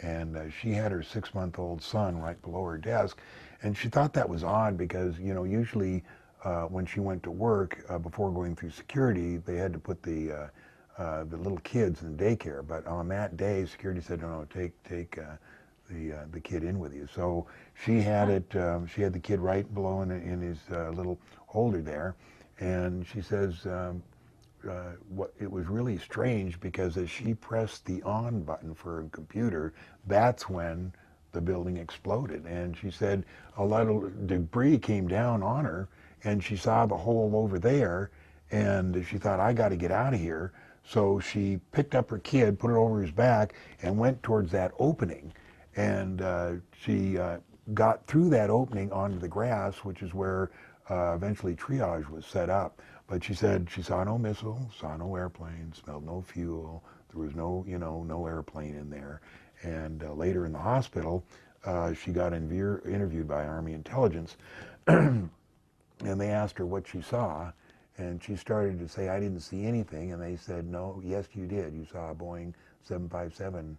and she had her 6-month-old son right below her desk, and she thought that was odd because, you know, usually when she went to work before going through security, they had to put the little kids in daycare, but on that day, security said, no, take the kid in with you. So she had she had the kid right below in his little holder there, and she says it was really strange because as she pressed the on button for her computer, that's when the building exploded. And she said a lot of debris came down on her, and she saw the hole over there, and she thought, I got to get out of here. So she picked up her kid, put it over his back, and went towards that opening. And she got through that opening onto the grass, which is where eventually triage was set up. But she said she saw no missile, saw no airplane, smelled no fuel. There was no, no airplane in there. And later in the hospital, she got interviewed by Army intelligence, and they asked her what she saw. And she started to say, I didn't see anything. And they said, no, yes, you did. You saw a Boeing 757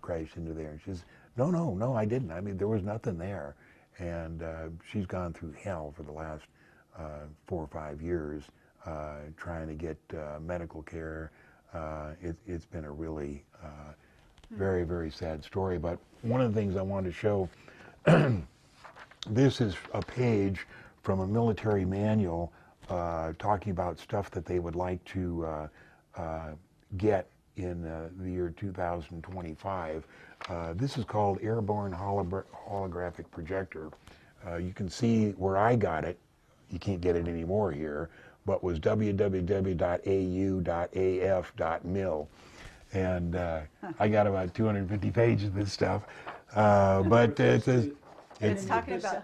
crash into there. And she says, no, I didn't. I mean, there was nothing there. And she's gone through hell for the last 4 or 5 years trying to get medical care. It's been a really very, very sad story. But one of the things I wanted to show, this is a page from a military manual talking about stuff that they would like to get in the year 2025. This is called Airborne Holographic Projector. You can see where I got it. You can't get it anymore here, but was www.au.af.mil. And I got about 250 pages of this stuff. But it's talking about a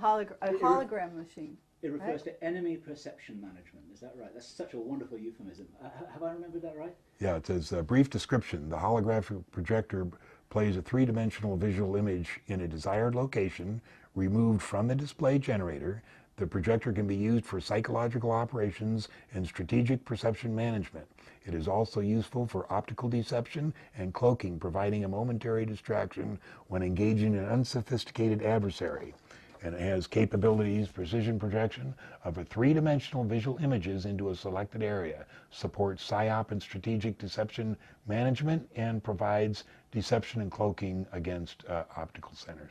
hologram machine. It refers to enemy perception management. Is that right? That's such a wonderful euphemism. Have I remembered that right? Yeah, it says, brief description. The holographic projector plays a 3-dimensional visual image in a desired location, removed from the display generator. The projector can be used for psychological operations and strategic perception management. It is also useful for optical deception and cloaking, providing a momentary distraction when engaging an unsophisticated adversary. And it has capabilities, precision projection of a 3-dimensional visual images into a selected area, supports PSYOP and strategic deception management, and provides deception and cloaking against optical centers.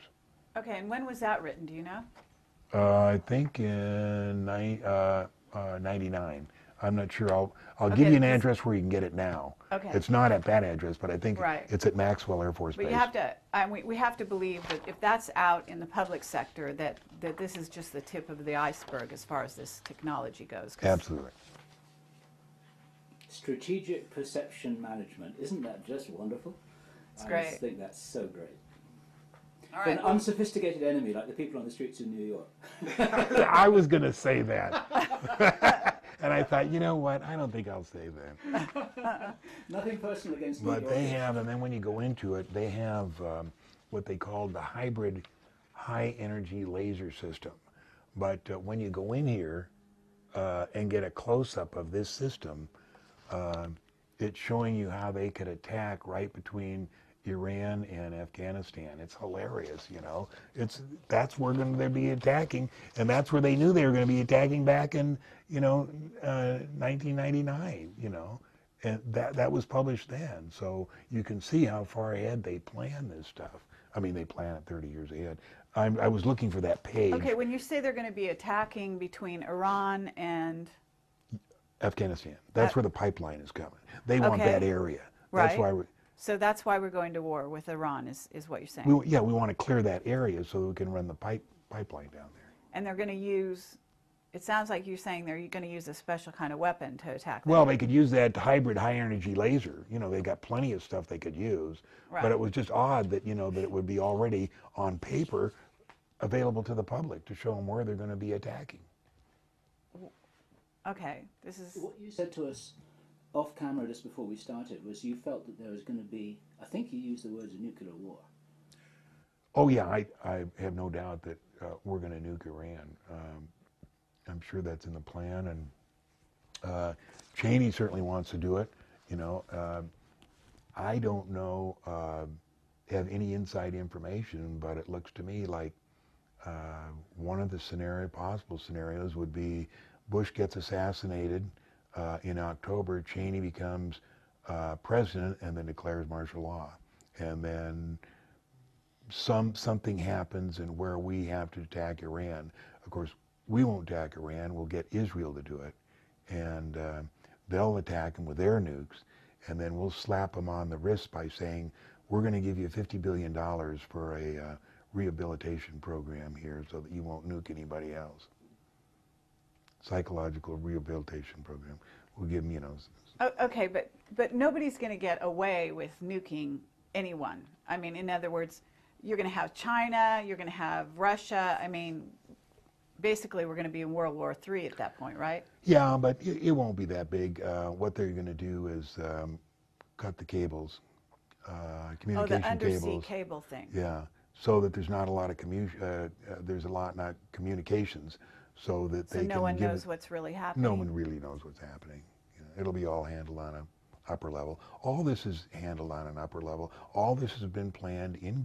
Okay, and when was that written? Do you know? I think in 99. I'm not sure. I'll Okay, give you an because- address where you can get it now. Okay. It's not at that address, but I think Right. it's at Maxwell Air Force But Base. you have to, we have to believe that if that's out in the public sector, that this is just the tip of the iceberg as far as this technology goes. 'Cause- Absolutely. Strategic perception management. Isn't that just wonderful? It's I great. just think that's so great. All For right. an unsophisticated enemy like the people on the streets of New York. I was going to say that. And I thought, you know what? I don't think I'll say that. Nothing personal against New But York. they have, and then when you go into it, they have what they call the hybrid high energy laser system. But when you go in here and get a close-up of this system, it's showing you how they could attack right between Iran and Afghanistan. It's hilarious, you know. That's where they'll be attacking, and that's where they knew they were going to be attacking back in, 1999, and that was published then. So you can see how far ahead they plan this stuff. I mean, they plan it 30 years ahead. I was looking for that page. Okay, when you say they're going to be attacking between Iran and Afghanistan. That's where the pipeline is coming. They want Okay. that area. Right. That's why So that's why we're going to war with Iran, is what you're saying. We want to clear that area so we can run the pipeline down there. And they're going to use, it sounds like you're saying they're going to use a special kind of weapon to attack them. Well, they could use that hybrid high-energy laser. You know, they got plenty of stuff they could use. Right. But it was just odd that, that it would be already on paper available to the public to show them where they're going to be attacking. Okay, this is... What you said to us off camera just before we started was you felt that there was going to be, I think you used the words a nuclear war. Oh, yeah, I have no doubt that we're going to nuke Iran. I'm sure that's in the plan, and Cheney certainly wants to do it. I don't know, have any inside information, but it looks to me like one of the possible scenarios would be Bush gets assassinated in October, Cheney becomes president and then declares martial law. And then something happens and where we have to attack Iran. Of course, we won't attack Iran, we'll get Israel to do it. And they'll attack them with their nukes, and then we'll slap them on the wrist by saying, we're going to give you $50 billion for a rehabilitation program here so that you won't nuke anybody else. Psychological rehabilitation program. We'll give them, Okay, but nobody's going to get away with nuking anyone. I mean, in other words, you're going to have China, you're going to have Russia. I mean, basically we're going to be in World War III at that point, right? Yeah, but it won't be that big. What they're going to do is cut the cables, communication the undersea cables. cable thing. Yeah, so that there's not a lot of not communications, so that they no can one knows what's really happening. No one really knows what's happening. It'll be all handled on an upper level. All this is handled on an upper level. All this has been planned in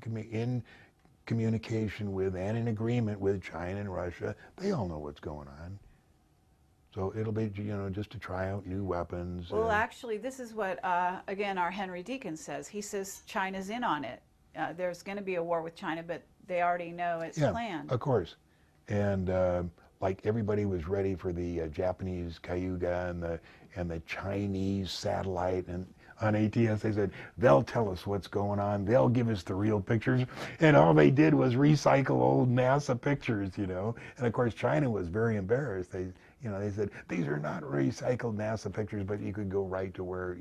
communication with and in agreement with China and Russia. They all know what's going on. So it'll be, just to try out new weapons. Well, actually, this is what, again, our Henry Deacon says. He says China's in on it. There's going to be a war with China, but they already know it's planned. Of course. And like everybody was ready for the Japanese Cayuga and the Chinese satellite, and on ATS they said, they'll tell us what's going on, they'll give us the real pictures, and all they did was recycle old NASA pictures, And of course China was very embarrassed. They said, these are not recycled NASA pictures, but you could go right to where,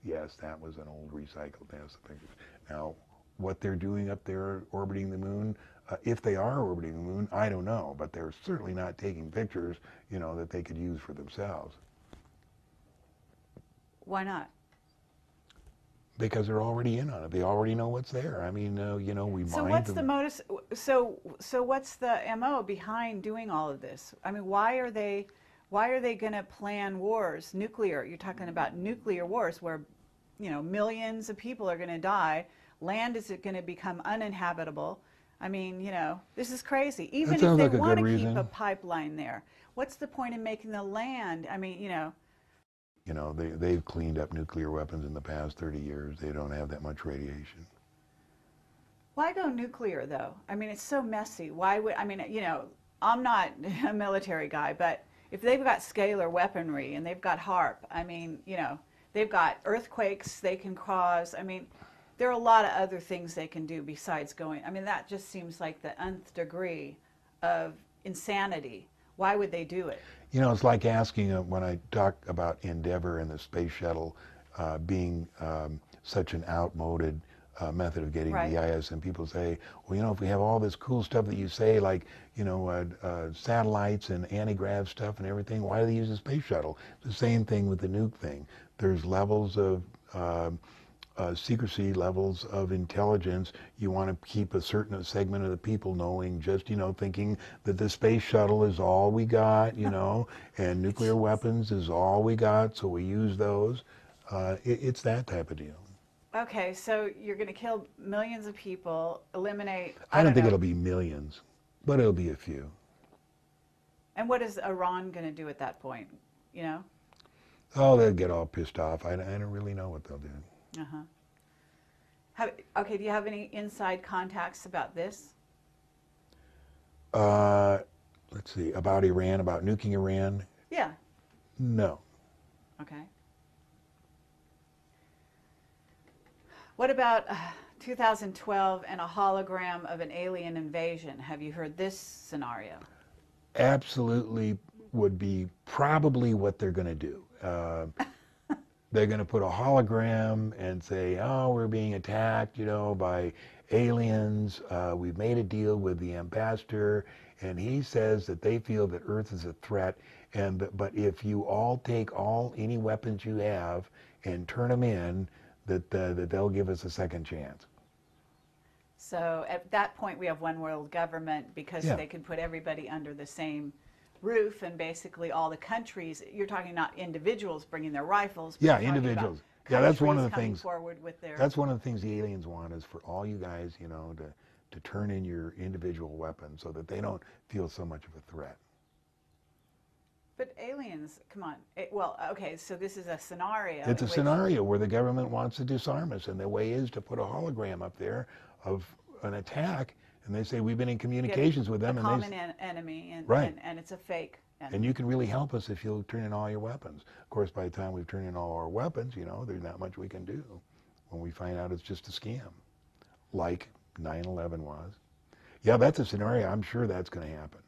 yes, that was an old recycled NASA picture. Now, what they're doing up there orbiting the moon, if they are orbiting the moon, I don't know, but they're certainly not taking pictures, that they could use for themselves. Why not? Because they're already in on it. They already know what's there. I mean, we So mind what's them. the modus? So what's the MO behind doing all of this? I mean, why are they going to plan wars, nuclear? You're talking about nuclear wars where, millions of people are going to die. Land is going to become uninhabitable. I mean, this is crazy. Even if they want to keep a pipeline there, what's the point in making the land? I mean, they've cleaned up nuclear weapons in the past 30 years. They don't have that much radiation. Why go nuclear, though? I mean, it's so messy. Why would, I'm not a military guy, but if they've got scalar weaponry and they've got HARP, I mean, they've got earthquakes they can cause. I mean, there are a lot of other things they can do besides going. I mean, that just seems like the nth degree of insanity. Why would they do it? It's like asking, when I talk about Endeavour and the space shuttle being such an outmoded method of getting Right. the IS, and people say, well, if we have all this cool stuff that you say, like, satellites and anti-grav stuff and everything, why do they use the space shuttle? The same thing with the nuke thing. There's levels of secrecy, levels of intelligence. You want to keep a certain segment of the people knowing, just, thinking that the space shuttle is all we got, and nuclear weapons is all we got, so we use those. It's that type of deal. Okay, so you're going to kill millions of people, eliminate... I don't think know. it'll be millions, but it'll be a few. And what is Iran going to do at that point, Oh, they'll get all pissed off. I don't really know what they'll do. Okay, do you have any inside contacts about this? Let's see, about Iran, about nuking Iran? Yeah. No. Okay. What about 2012 and a hologram of an alien invasion? Have you heard this scenario? Absolutely would be probably what they're going to do. They're going to put a hologram and say, oh, we're being attacked, you know, by aliens. We've made a deal with the ambassador, and he says that they feel that Earth is a threat. But if you all take any weapons you have and turn them in, that they'll give us a second chance. So at that point, we have one world government because Yeah. they could put everybody under the same roof, and basically all the countries. You're talking not individuals bringing their rifles. But Yeah, you're talking about individuals. Yeah, that's one of the countries coming things. forward with their. That's one of the things the aliens want, is for all you guys, you know, to turn in your individual weapons so that they don't feel so much of a threat. But aliens, come on. Well, okay, so this is a scenario. It's a in which- scenario where the government wants to disarm us, and the way is to put a hologram up there of an attack, and they say we've been in communications with them, a and common enemy, and, Right. and it's a fake enemy. and you can really help us if you'll turn in all your weapons. Of course, by the time we've turned in all our weapons, you know, there's not much we can do when we find out it's just a scam, like 9/11 was. Yeah, that's a scenario. I'm sure that's going to happen.